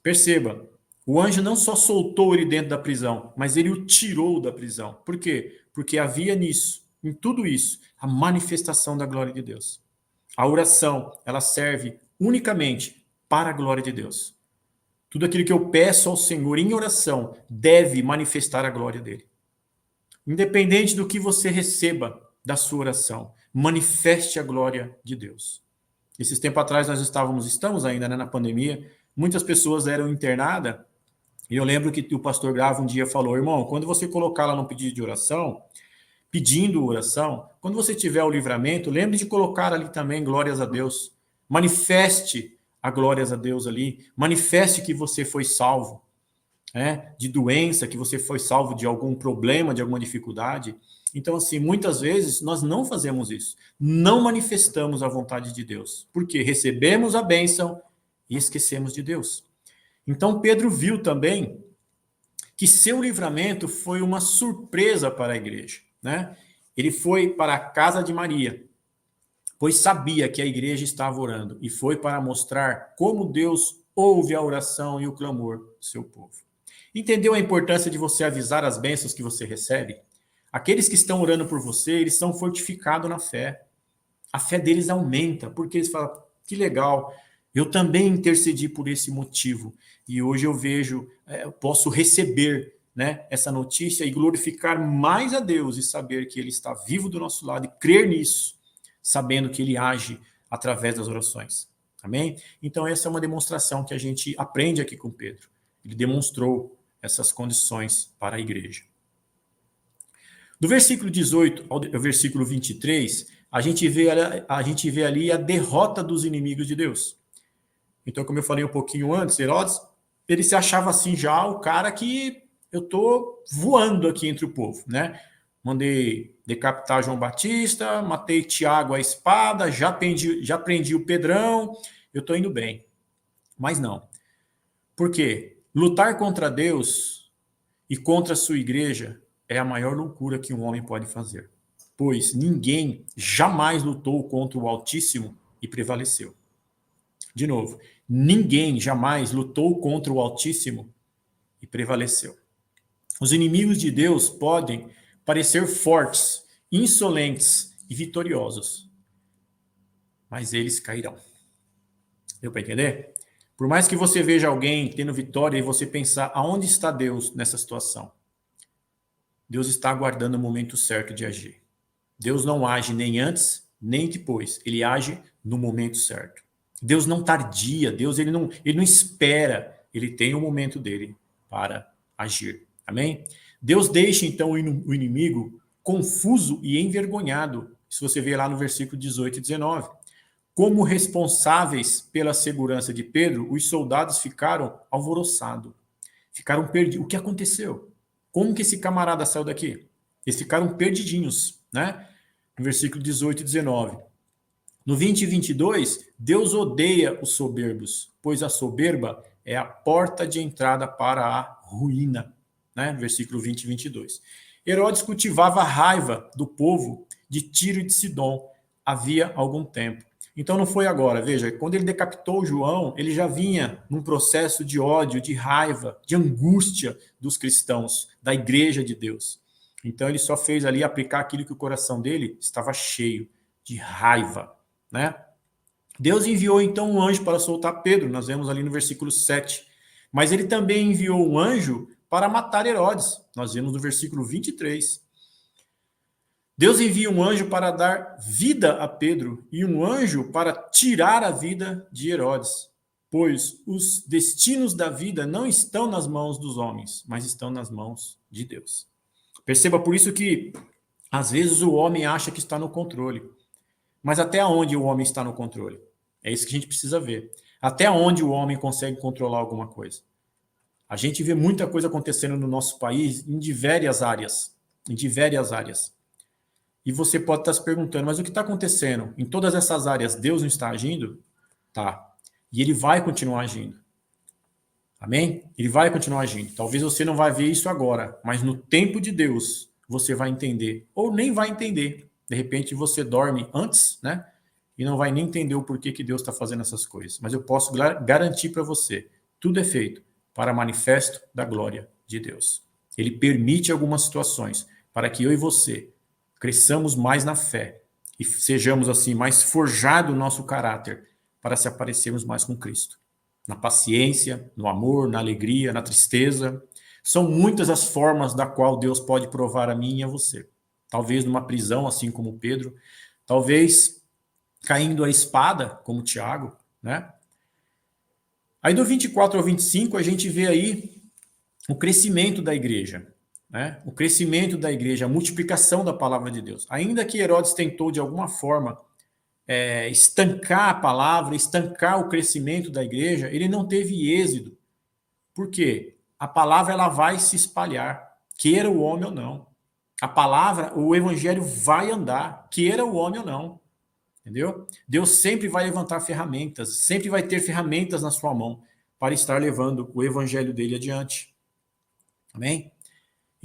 Perceba, o anjo não só soltou ele dentro da prisão, mas ele o tirou da prisão. Por quê? Porque havia nisso, em tudo isso, a manifestação da glória de Deus. A oração, ela serve unicamente para a glória de Deus. Tudo aquilo que eu peço ao Senhor em oração deve manifestar a glória dele. Independente do que você receba da sua oração, manifeste a glória de Deus. Esses tempos atrás nós estamos ainda, né, na pandemia, muitas pessoas eram internadas, e eu lembro que o pastor Grava um dia falou, irmão, quando você colocar lá no pedido de oração, pedindo oração, quando você tiver o livramento, lembre de colocar ali também glórias a Deus. Manifeste a glórias a Deus ali, manifeste que você foi salvo. De doença, que você foi salvo de algum problema, de alguma dificuldade. Então, assim, muitas vezes nós não fazemos isso. Não manifestamos a vontade de Deus. Porque recebemos a bênção e esquecemos de Deus. Então, Pedro viu também que seu livramento foi uma surpresa para a igreja. Ele foi para a casa de Maria, pois sabia que a igreja estava orando. E foi para mostrar como Deus ouve a oração e o clamor do seu povo. Entendeu a importância de você avisar as bênçãos que você recebe? Aqueles que estão orando por você, eles são fortificados na fé. A fé deles aumenta, porque eles falam, que legal, eu também intercedi por esse motivo. E hoje eu vejo, eu posso receber, essa notícia e glorificar mais a Deus e saber que Ele está vivo do nosso lado e crer nisso, sabendo que Ele age através das orações. Amém? Então essa é uma demonstração que a gente aprende aqui com Pedro. Ele demonstrou essas condições para a igreja. Do versículo 18 ao versículo 23, a gente vê ali a derrota dos inimigos de Deus. Então, como eu falei um pouquinho antes, Herodes, ele se achava assim já o cara que eu estou voando aqui entre o povo, Mandei decapitar João Batista, matei Tiago à espada, já prendi o Pedrão, eu estou indo bem. Mas não. Por quê? Lutar contra Deus e contra a sua igreja é a maior loucura que um homem pode fazer. Pois ninguém jamais lutou contra o Altíssimo e prevaleceu. De novo, ninguém jamais lutou contra o Altíssimo e prevaleceu. Os inimigos de Deus podem parecer fortes, insolentes e vitoriosos, mas eles cairão. Deu para entender? Por mais que você veja alguém tendo vitória e você pensar, aonde está Deus nessa situação? Deus está aguardando o momento certo de agir. Deus não age nem antes, nem depois. Ele age no momento certo. Deus não tardia, Deus ele não espera. Ele tem o momento dele para agir. Amém? Deus deixa, então, o inimigo confuso e envergonhado. Se você ver lá no versículo 18 e 19. Como responsáveis pela segurança de Pedro, os soldados ficaram alvoroçados. Ficaram perdidos. O que aconteceu? Como que esse camarada saiu daqui? Eles ficaram perdidinhos, No versículo 18 e 19. No 20 e 22, Deus odeia os soberbos, pois a soberba é a porta de entrada para a ruína. Né? Versículo 20 e 22. Herodes cultivava a raiva do povo de Tiro e de Sidom havia algum tempo. Então não foi agora, veja, quando ele decapitou João, ele já vinha num processo de ódio, de raiva, de angústia dos cristãos, da igreja de Deus. Então ele só fez ali aplicar aquilo que o coração dele estava cheio de raiva, né? Deus enviou então um anjo para soltar Pedro, nós vemos ali no versículo 7. Mas ele também enviou um anjo para matar Herodes, nós vemos no versículo 23. Deus envia um anjo para dar vida a Pedro e um anjo para tirar a vida de Herodes, pois os destinos da vida não estão nas mãos dos homens, mas estão nas mãos de Deus. Perceba por isso que, às vezes, o homem acha que está no controle. Mas até onde o homem está no controle? É isso que a gente precisa ver. Até onde o homem consegue controlar alguma coisa? A gente vê muita coisa acontecendo no nosso país em diversas áreas. Em diversas áreas. E você pode estar se perguntando, mas o que está acontecendo? Em todas essas áreas, Deus não está agindo? Tá. E ele vai continuar agindo. Amém? Ele vai continuar agindo. Talvez você não vai ver isso agora, mas no tempo de Deus, você vai entender. Ou nem vai entender. De repente você dorme antes, né? E não vai nem entender o porquê que Deus está fazendo essas coisas. Mas eu posso garantir para você, tudo é feito para manifesto da glória de Deus. Ele permite algumas situações para que eu e você cresçamos mais na fé e sejamos assim mais forjado o nosso caráter para se aparecermos mais com Cristo. Na paciência, no amor, na alegria, na tristeza. São muitas as formas da qual Deus pode provar a mim e a você. Talvez numa prisão, assim como Pedro. Talvez caindo a espada, como Tiago, né? Aí do 24 ao 25, a gente vê aí o crescimento da igreja. Né? O crescimento da igreja, a multiplicação da palavra de Deus. Ainda que Herodes tentou, de alguma forma, estancar a palavra, estancar o crescimento da igreja, ele não teve êxito. Por quê? A palavra ela vai se espalhar, queira o homem ou não. A palavra, o evangelho vai andar, queira o homem ou não. Entendeu? Deus sempre vai levantar ferramentas, sempre vai ter ferramentas na sua mão para estar levando o evangelho dele adiante. Amém?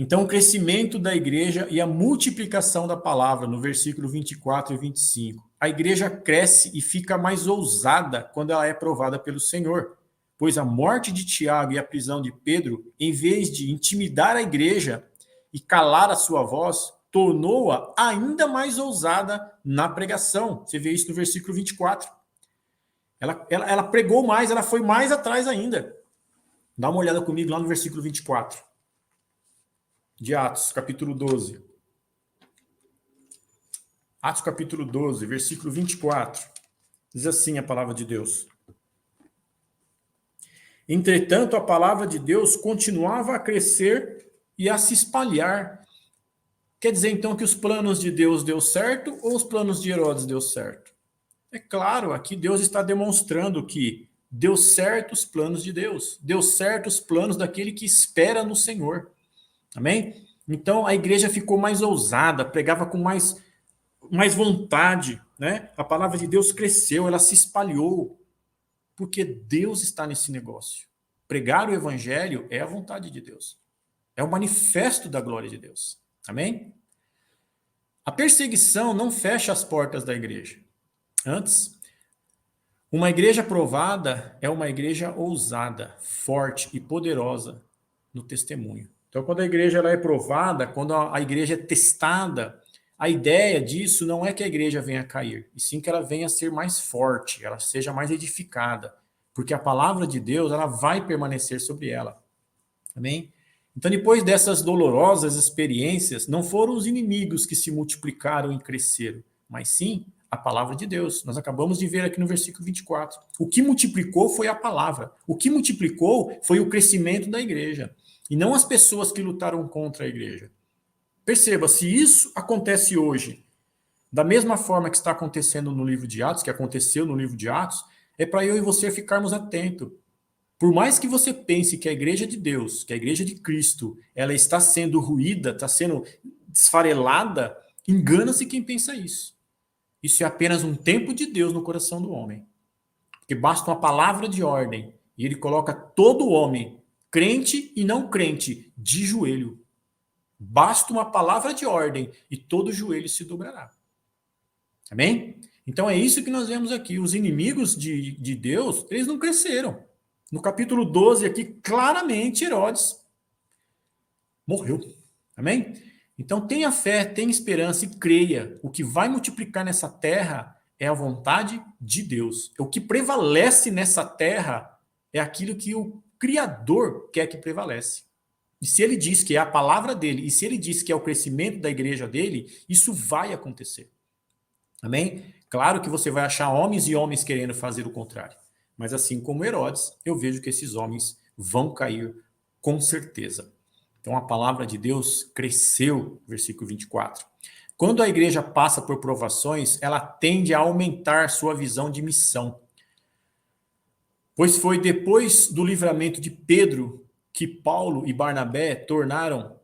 Então, o crescimento da igreja e a multiplicação da palavra, no versículo 24 e 25. A igreja cresce e fica mais ousada quando ela é provada pelo Senhor, pois a morte de Tiago e a prisão de Pedro, em vez de intimidar a igreja e calar a sua voz, tornou-a ainda mais ousada na pregação. Você vê isso no versículo 24. Ela pregou mais, ela foi mais atrás ainda. Dá uma olhada comigo lá no versículo 24. De Atos, capítulo 12. Atos, capítulo 12, versículo 24. Diz assim a palavra de Deus. Entretanto, a palavra de Deus continuava a crescer e a se espalhar. Quer dizer, então, que os planos de Deus deu certo ou os planos de Herodes deu certo? É claro, aqui Deus está demonstrando que deu certo os planos de Deus. Deu certo os planos daquele que espera no Senhor. Amém? Então, a igreja ficou mais ousada, pregava com mais vontade, né? A palavra de Deus cresceu, ela se espalhou, porque Deus está nesse negócio. Pregar o evangelho é a vontade de Deus. É o manifesto da glória de Deus. Amém? A perseguição não fecha as portas da igreja. Antes, uma igreja provada é uma igreja ousada, forte e poderosa no testemunho. Então, quando a igreja ela é provada, quando a igreja é testada, a ideia disso não é que a igreja venha a cair, e sim que ela venha a ser mais forte, ela seja mais edificada, porque a palavra de Deus ela vai permanecer sobre ela. Amém? Então, depois dessas dolorosas experiências, não foram os inimigos que se multiplicaram e cresceram, mas sim a palavra de Deus. Nós acabamos de ver aqui no versículo 24. O que multiplicou foi a palavra. O que multiplicou foi o crescimento da igreja. E não as pessoas que lutaram contra a igreja. Perceba, se isso acontece hoje, da mesma forma que está acontecendo no livro de Atos, que aconteceu no livro de Atos, é para eu e você ficarmos atentos. Por mais que você pense que a igreja de Deus, que a igreja de Cristo, ela está sendo ruída, está sendo desfarelada, engana-se quem pensa isso. Isso é apenas um tempo de Deus no coração do homem. Porque basta uma palavra de ordem e ele coloca todo homem, crente e não crente, de joelho. Basta uma palavra de ordem e todo joelho se dobrará. Amém? Então é isso que nós vemos aqui. Os inimigos de Deus, eles não cresceram. No capítulo 12 aqui, claramente Herodes morreu. Amém? Então tenha fé, tenha esperança e creia. O que vai multiplicar nessa terra é a vontade de Deus. O que prevalece nessa terra é aquilo que o Criador quer que prevalece. E se ele diz que é a palavra dele, e se ele diz que é o crescimento da igreja dele, isso vai acontecer. Amém? Claro que você vai achar homens e homens querendo fazer o contrário. Mas assim como Herodes, eu vejo que esses homens vão cair com certeza. Então a palavra de Deus cresceu, versículo 24. Quando a igreja passa por provações, ela tende a aumentar sua visão de missão. Pois foi depois do livramento de Pedro que Paulo e Barnabé tornaram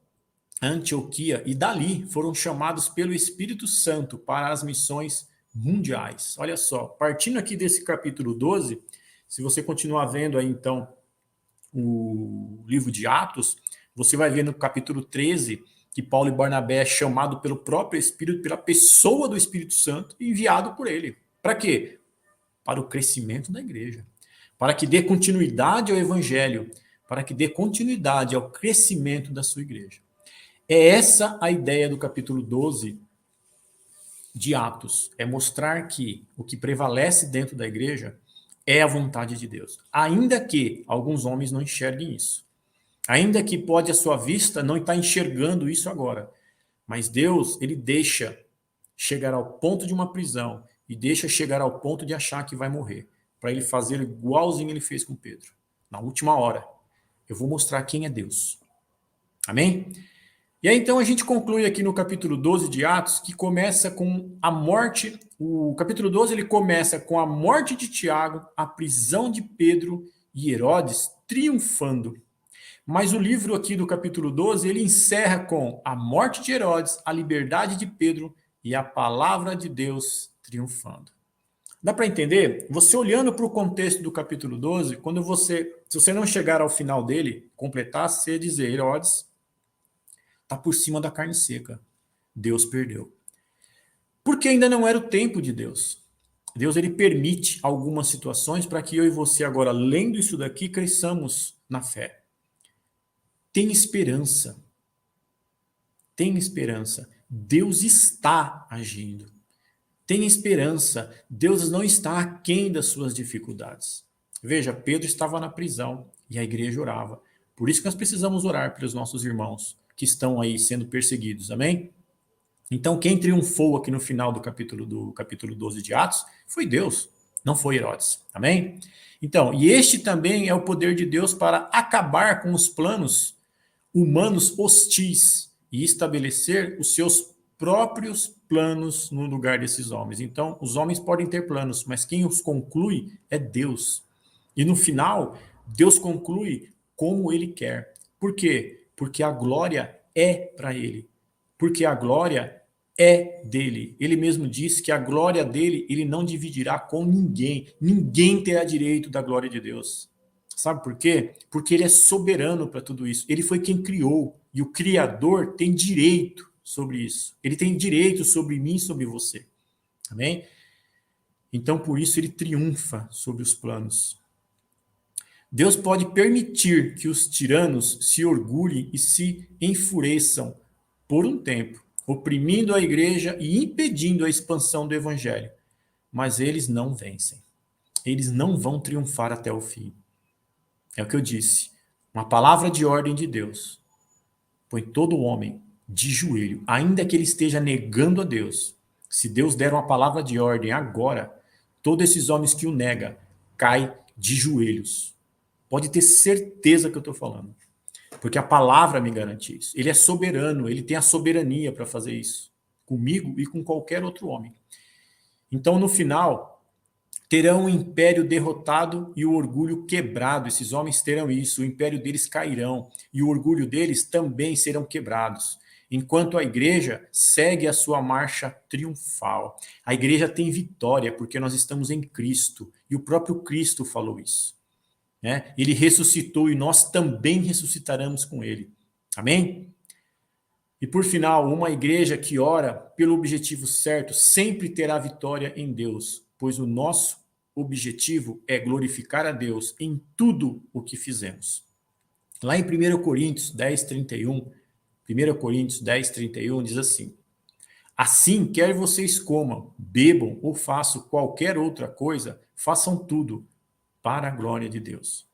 a Antioquia e dali foram chamados pelo Espírito Santo para as missões mundiais. Olha só, partindo aqui desse capítulo 12, se você continuar vendo aí então o livro de Atos, você vai ver no capítulo 13 que Paulo e Barnabé é chamado pelo próprio Espírito, pela pessoa do Espírito Santo e enviado por ele. Para quê? Para o crescimento da igreja, para que dê continuidade ao evangelho, para que dê continuidade ao crescimento da sua igreja. É essa a ideia do capítulo 12 de Atos, é mostrar que o que prevalece dentro da igreja é a vontade de Deus, ainda que alguns homens não enxerguem isso. Ainda que pode a sua vista não estar enxergando isso agora, mas Deus, ele deixa chegar ao ponto de uma prisão e deixa chegar ao ponto de achar que vai morrer, para ele fazer igualzinho ele fez com Pedro. Na última hora, eu vou mostrar quem é Deus. Amém? E aí então a gente conclui aqui no capítulo 12 de Atos, que começa com a morte, o capítulo 12 ele começa com a morte de Tiago, a prisão de Pedro e Herodes triunfando. Mas o livro aqui do capítulo 12, ele encerra com a morte de Herodes, a liberdade de Pedro e a palavra de Deus triunfando. Dá para entender? Você olhando para o contexto do capítulo 12, se você não chegar ao final dele, completar, você dizer, Herodes está por cima da carne seca. Deus perdeu. Porque ainda não era o tempo de Deus. Deus ele permite algumas situações para que eu e você agora, lendo isso daqui, cresçamos na fé. Tem esperança. Tem esperança. Deus está agindo. Tem esperança. Deus não está aquém das suas dificuldades. Veja, Pedro estava na prisão e a igreja orava. Por isso que nós precisamos orar pelos nossos irmãos que estão aí sendo perseguidos. Amém? Então, quem triunfou aqui no final do capítulo 12 de Atos foi Deus, não foi Herodes. Amém? Então, e este também é o poder de Deus para acabar com os planos humanos hostis e estabelecer os seus próprios planos no lugar desses homens. Então, os homens podem ter planos, mas quem os conclui é Deus. E no final, Deus conclui como ele quer. Por quê? Porque a glória é para ele. Porque a glória é dele. Ele mesmo disse que a glória dele, ele não dividirá com ninguém. Ninguém terá direito da glória de Deus. Sabe por quê? Porque ele é soberano para tudo isso. Ele foi quem criou. E o Criador tem direito sobre isso. Ele tem direito sobre mim e sobre você. Amém? Então, por isso, ele triunfa sobre os planos. Deus pode permitir que os tiranos se orgulhem e se enfureçam por um tempo, oprimindo a igreja e impedindo a expansão do evangelho. Mas eles não vencem. Eles não vão triunfar até o fim. É o que eu disse. Uma palavra de ordem de Deus põe todo homem de joelho, ainda que ele esteja negando a Deus. Se Deus der uma palavra de ordem agora, todos esses homens que o negam caem de joelhos. Pode ter certeza que eu estou falando. Porque a palavra me garante isso. Ele é soberano, ele tem a soberania para fazer isso. Comigo e com qualquer outro homem. Então, no final, terão o império derrotado e o orgulho quebrado. Esses homens terão isso, o império deles cairão e o orgulho deles também serão quebrados. enquanto a igreja segue a sua marcha triunfal. A igreja tem vitória porque nós estamos em Cristo, e o próprio Cristo falou isso, né? Ele ressuscitou e nós também ressuscitaremos com ele. Amém? E por final, uma igreja que ora pelo objetivo certo sempre terá vitória em Deus, pois o nosso objetivo é glorificar a Deus em tudo o que fizemos. Lá em 1 Coríntios 10:31, 1 Coríntios 10:31 diz assim: assim, quer vocês comam, bebam ou façam qualquer outra coisa, façam tudo para a glória de Deus.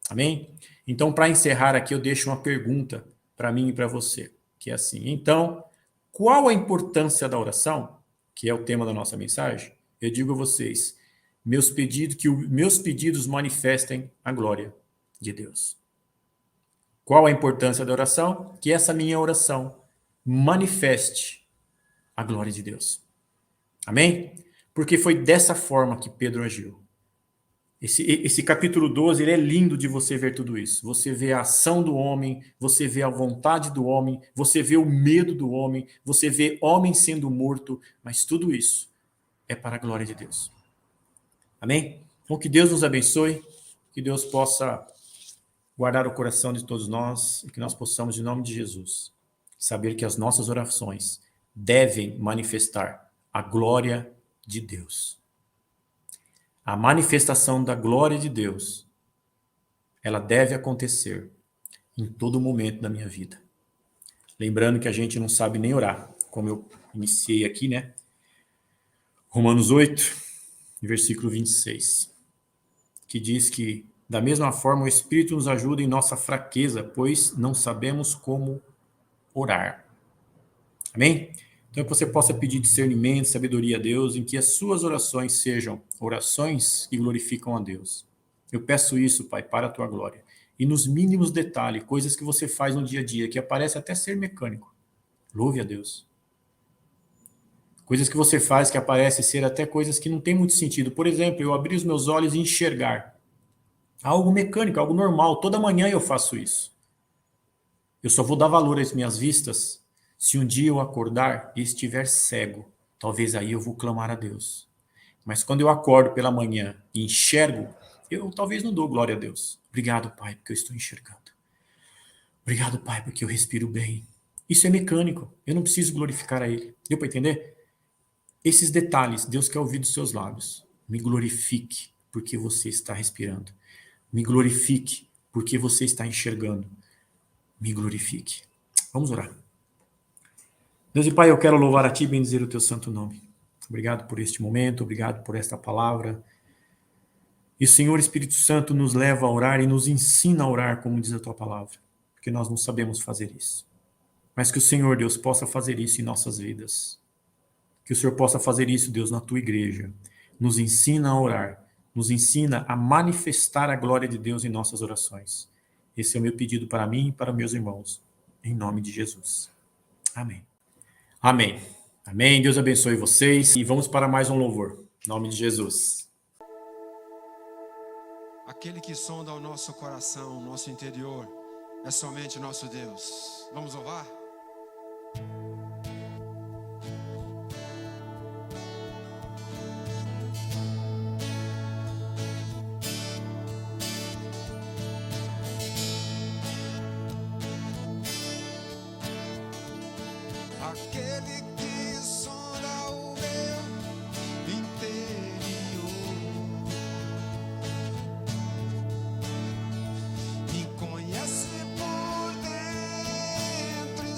Amém? Então, para encerrar aqui, eu deixo uma pergunta para mim e para você, que é assim: então, qual a importância da oração, que é o tema da nossa mensagem? Eu digo a vocês, que meus pedidos manifestem a glória de Deus. Qual a importância da oração? Que essa minha oração manifeste a glória de Deus. Amém? Porque foi dessa forma que Pedro agiu. Esse capítulo 12, ele é lindo de você ver tudo isso. Você vê a ação do homem, você vê a vontade do homem, você vê o medo do homem, você vê homem sendo morto, mas tudo isso é para a glória de Deus. Amém? Então que Deus nos abençoe, que Deus possa guardar o coração de todos nós e que nós possamos, em nome de Jesus, saber que as nossas orações devem manifestar a glória de Deus. A manifestação da glória de Deus, ela deve acontecer em todo momento da minha vida. Lembrando que a gente não sabe nem orar, como eu iniciei aqui, né? Romanos 8, versículo 26, que diz que, da mesma forma, o Espírito nos ajuda em nossa fraqueza, pois não sabemos como orar. Amém? Então, que você possa pedir discernimento, sabedoria a Deus, em que as suas orações sejam orações que glorificam a Deus. Eu peço isso, Pai, para a tua glória. E nos mínimos detalhes, coisas que você faz no dia a dia, que aparece até ser mecânico. Louve a Deus. Coisas que você faz que aparece ser até coisas que não tem muito sentido. Por exemplo, eu abrir os meus olhos e enxergar. Algo mecânico, algo normal. Toda manhã eu faço isso. Eu só vou dar valor às minhas vistas se um dia eu acordar e estiver cego. Talvez aí eu vou clamar a Deus. Mas quando eu acordo pela manhã e enxergo, eu talvez não dou glória a Deus. Obrigado, Pai, porque eu estou enxergando. Obrigado, Pai, porque eu respiro bem. Isso é mecânico. Eu não preciso glorificar a Ele. Deu para entender? Esses detalhes, Deus quer ouvir dos seus lábios. Me glorifique porque você está respirando. Me glorifique porque você está enxergando. Me glorifique. Vamos orar. Deus e Pai, eu quero louvar a Ti e bendizer o Teu santo nome. Obrigado por este momento, obrigado por esta palavra. E o Senhor Espírito Santo nos leva a orar e nos ensina a orar, como diz a Tua palavra, porque nós não sabemos fazer isso. Mas que o Senhor, Deus, possa fazer isso em nossas vidas. Que o Senhor possa fazer isso, Deus, na Tua igreja. Nos ensina a orar, nos ensina a manifestar a glória de Deus em nossas orações. Esse é o meu pedido para mim e para meus irmãos, em nome de Jesus. Amém. Amém. Amém. Deus abençoe vocês. E vamos para mais um louvor. Em nome de Jesus. Aquele que sonda o nosso coração, o nosso interior, é somente nosso Deus. Vamos louvar? Aquele que sonda o meu interior me conhece por dentro e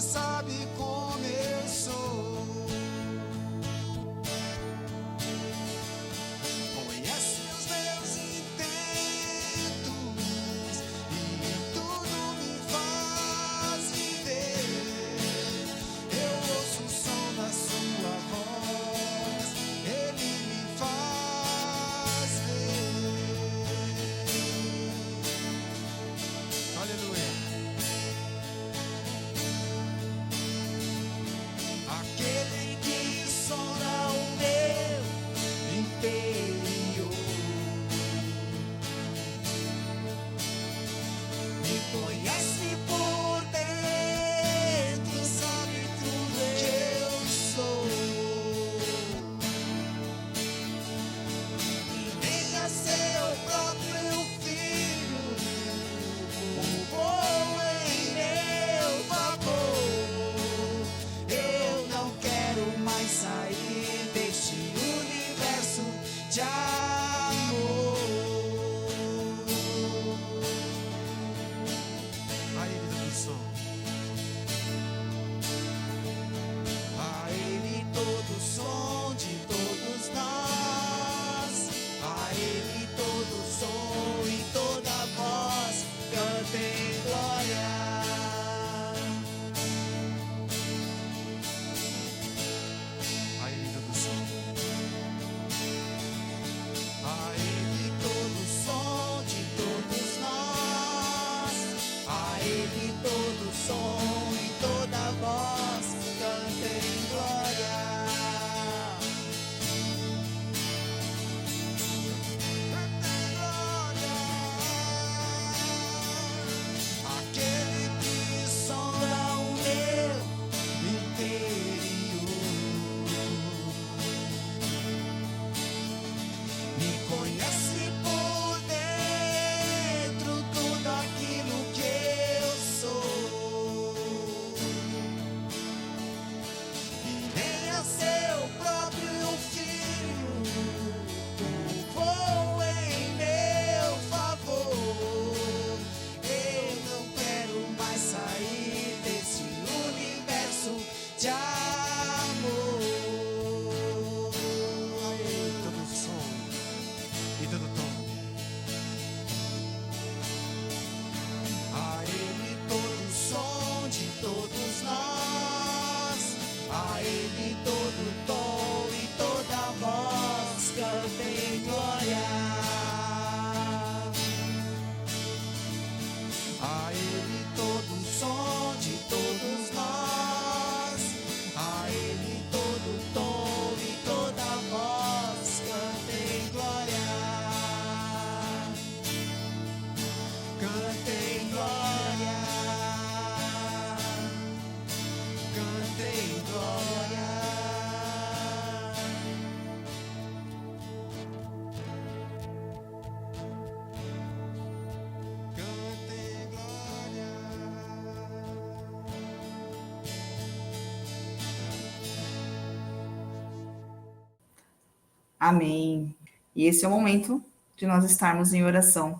Amém. E esse é o momento de nós estarmos em oração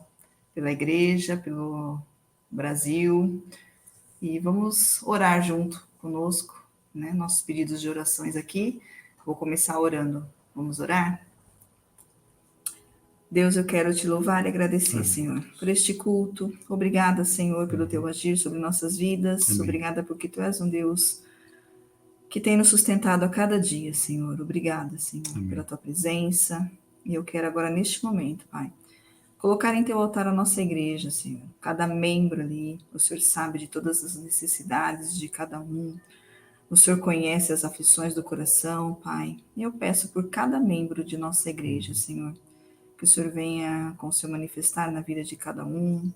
pela igreja, pelo Brasil, e vamos orar junto conosco, né? Nossos pedidos de orações aqui. Vou começar orando. Vamos orar? Deus, eu quero te louvar e agradecer, Senhor, por este culto. Obrigada, Senhor, pelo teu agir sobre nossas vidas. Amém. Obrigada porque tu és um Deus que tem nos sustentado a cada dia, Senhor. Obrigada, Senhor, Amém. pela tua presença. E eu quero agora, neste momento, Pai, colocar em teu altar a nossa igreja, Senhor. Cada membro ali, o Senhor sabe de todas as necessidades de cada um. O Senhor conhece as aflições do coração, Pai. E eu peço por cada membro de nossa igreja, Senhor, que o Senhor venha com o Senhor manifestar na vida de cada um.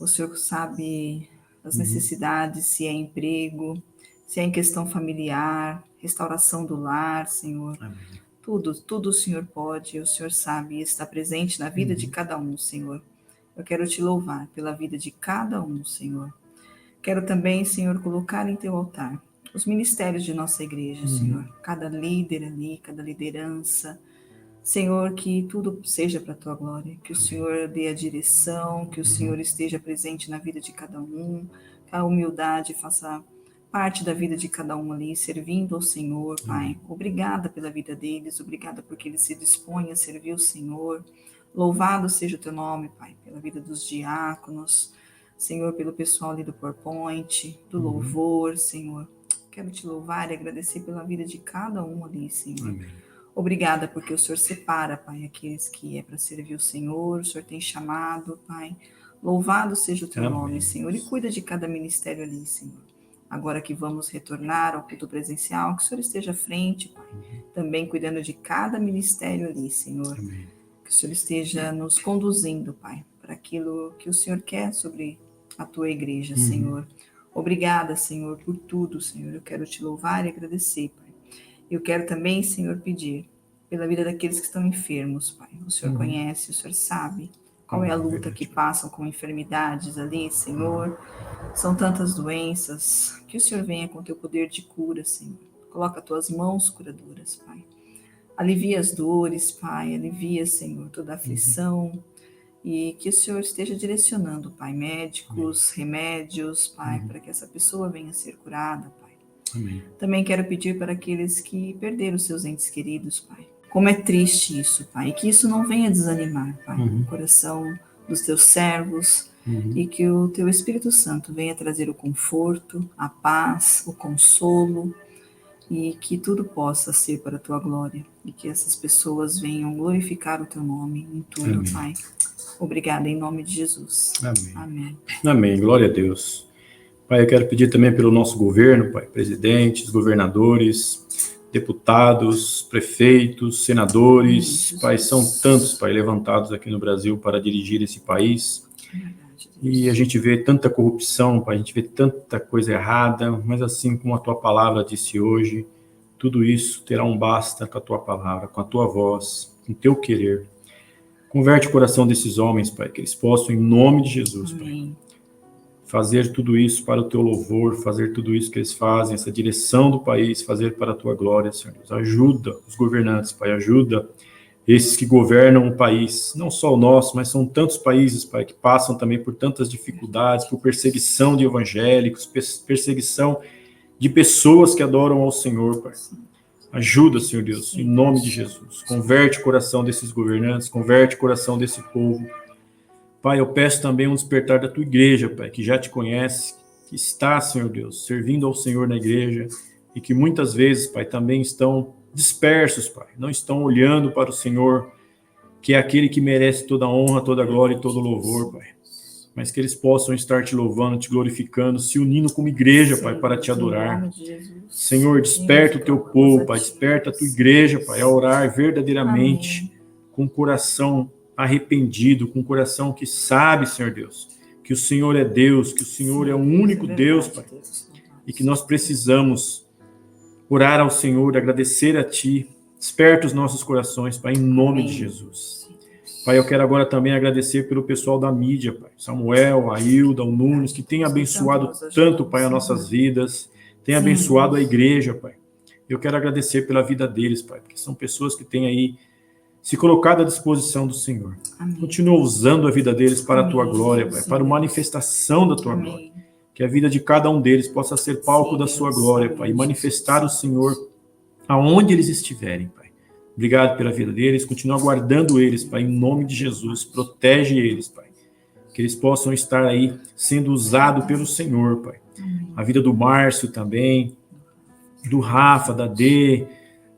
O Senhor sabe as necessidades, se é emprego, se é em questão familiar, restauração do lar, Senhor. Amém. Tudo o Senhor pode, o Senhor sabe e está presente na vida de cada um, Senhor. Eu quero te louvar pela vida de cada um, Senhor. Quero também, Senhor, colocar em teu altar os ministérios de nossa igreja, Senhor. Cada líder ali, cada liderança. Senhor, que tudo seja para a tua glória, que o Senhor dê a direção, que o Senhor esteja presente na vida de cada um, que a humildade faça parte da vida de cada um ali, servindo ao Senhor, Pai. Obrigada pela vida deles, obrigada porque eles se dispõem a servir o Senhor. Louvado seja o teu nome, Pai, pela vida dos diáconos, Senhor, pelo pessoal ali do PowerPoint, do louvor, Senhor. Quero te louvar e agradecer pela vida de cada um ali, Senhor. Amém. Obrigada porque o Senhor separa, Pai, aqueles que é para servir o Senhor, o Senhor tem chamado, Pai. Louvado seja o teu nome, Senhor, e cuida de cada ministério ali, Senhor. Agora que vamos retornar ao culto presencial, que o Senhor esteja à frente, Pai, também cuidando de cada ministério ali, Senhor. Amém. Que o Senhor esteja nos conduzindo, Pai, para aquilo que o Senhor quer sobre a tua igreja, Senhor. Obrigada, Senhor, por tudo, Senhor. Eu quero te louvar e agradecer, Pai. Eu quero também, Senhor, pedir pela vida daqueles que estão enfermos, Pai. O Senhor conhece, o Senhor sabe qual é a luta que passam com enfermidades ali, Senhor. São tantas doenças. Que o Senhor venha com teu poder de cura, Senhor. Coloca as tuas mãos curadoras, Pai. Alivia as dores, Pai. Alivia, Senhor, toda a aflição. E que o Senhor esteja direcionando, Pai, médicos, remédios, Pai, para que essa pessoa venha a ser curada, Pai. Amém. Também quero pedir para aqueles que perderam seus entes queridos, Pai. Como é triste isso, Pai. E que isso não venha desanimar, Pai, o coração dos teus servos. E que o teu Espírito Santo venha trazer o conforto, a paz, o consolo. E que tudo possa ser para a tua glória. E que essas pessoas venham glorificar o teu nome em tudo, Amém. Pai. Obrigada em nome de Jesus. Amém. Amém. Amém. Glória a Deus. Pai, eu quero pedir também pelo nosso governo, Pai, presidentes, governadores, deputados, prefeitos, senadores, Pai, são tantos, Pai, levantados aqui no Brasil para dirigir esse país. E a gente vê tanta corrupção, Pai, a gente vê tanta coisa errada, mas assim como a Tua palavra disse hoje, tudo isso terá um basta com a Tua palavra, com a Tua voz, com o Teu querer. Converte o coração desses homens, Pai, que eles possam, em nome de Jesus, Amém. Pai, fazer tudo isso para o Teu louvor, fazer tudo isso que eles fazem, essa direção do país, fazer para a Tua glória, Senhor Deus. Ajuda os governantes, Pai, ajuda esses que governam o país, não só o nosso, mas são tantos países, Pai, que passam também por tantas dificuldades, por perseguição de evangélicos, perseguição de pessoas que adoram ao Senhor, Pai. Ajuda, Senhor Deus, em nome de Jesus. Converte o coração desses governantes, converte o coração desse povo. Pai, eu peço também um despertar da Tua igreja, Pai, que já Te conhece, que está, Senhor Deus, servindo ao Senhor na igreja, e que muitas vezes, Pai, também estão dispersos, Pai, não estão olhando para o Senhor, que é aquele que merece toda a honra, toda a glória e todo o louvor, Pai. Mas que eles possam estar Te louvando, Te glorificando, se unindo como igreja, Pai, para Te adorar. Senhor, desperta o Teu povo, Pai, desperta a Tua igreja, Pai, a orar verdadeiramente, com o coração arrependido, com o coração que sabe, Senhor Deus, que o Senhor é Deus, que o Senhor é o único Deus, Pai, e que nós precisamos orar ao Senhor, agradecer a Ti. Desperta os nossos corações, Pai, em nome de Jesus. Pai, eu quero agora também agradecer pelo pessoal da mídia, Pai. Samuel, a Hilda, o Nunes, que tem abençoado tanto, Pai, as nossas vidas, tem abençoado a igreja, Pai. Eu quero agradecer pela vida deles, Pai, porque são pessoas que têm aí se colocado à disposição do Senhor. Amém. Continua usando a vida deles para a tua Amém. glória, Pai, para a manifestação da tua glória. Amém. Que a vida de cada um deles possa ser palco Sim, da sua Deus. glória, Amém, Pai, e manifestar o Senhor aonde eles estiverem, Pai. Obrigado pela vida deles, continua guardando eles, Pai, em nome de Jesus. Protege eles, Pai. Que eles possam estar aí sendo usados pelo Senhor, Pai. Amém. A vida do Márcio também, do Rafa, da Dê,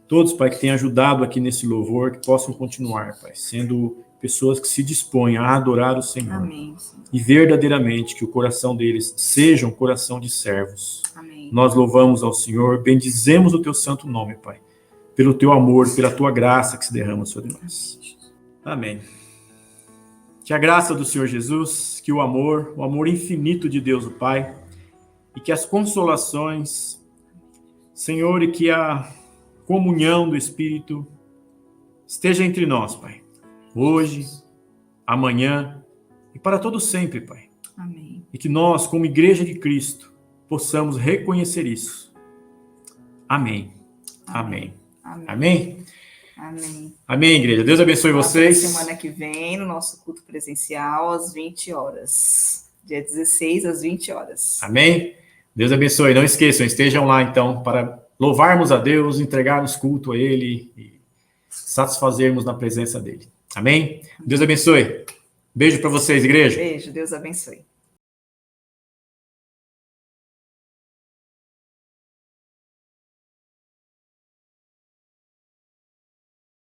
todos, Pai, que têm ajudado aqui nesse louvor, que possam continuar, Pai, sendo pessoas que se dispõem a adorar o Senhor. Amém. E verdadeiramente que o coração deles seja um coração de servos. Amém. Nós louvamos ao Senhor, bendizemos o teu santo nome, Pai, pelo teu amor, pela tua graça que se derrama sobre nós. Amém. Que a graça do Senhor Jesus, que o amor infinito de Deus o Pai, e que as consolações, Senhor, e que a comunhão do Espírito esteja entre nós, Pai, hoje, amanhã e para todo sempre, Pai. Amém. E que nós, como Igreja de Cristo, possamos reconhecer isso. Amém. Amém. Amém. Amém? Amém. Amém, igreja. Deus abençoe vocês. Semana que vem, no nosso culto presencial, às 20 horas. Dia 16, às 20 horas. Amém? Deus abençoe. Não esqueçam, estejam lá, então, para louvarmos a Deus, entregarmos culto a Ele e satisfazermos na presença dEle. Amém? Deus abençoe. Beijo para vocês, igreja. Beijo, Deus abençoe.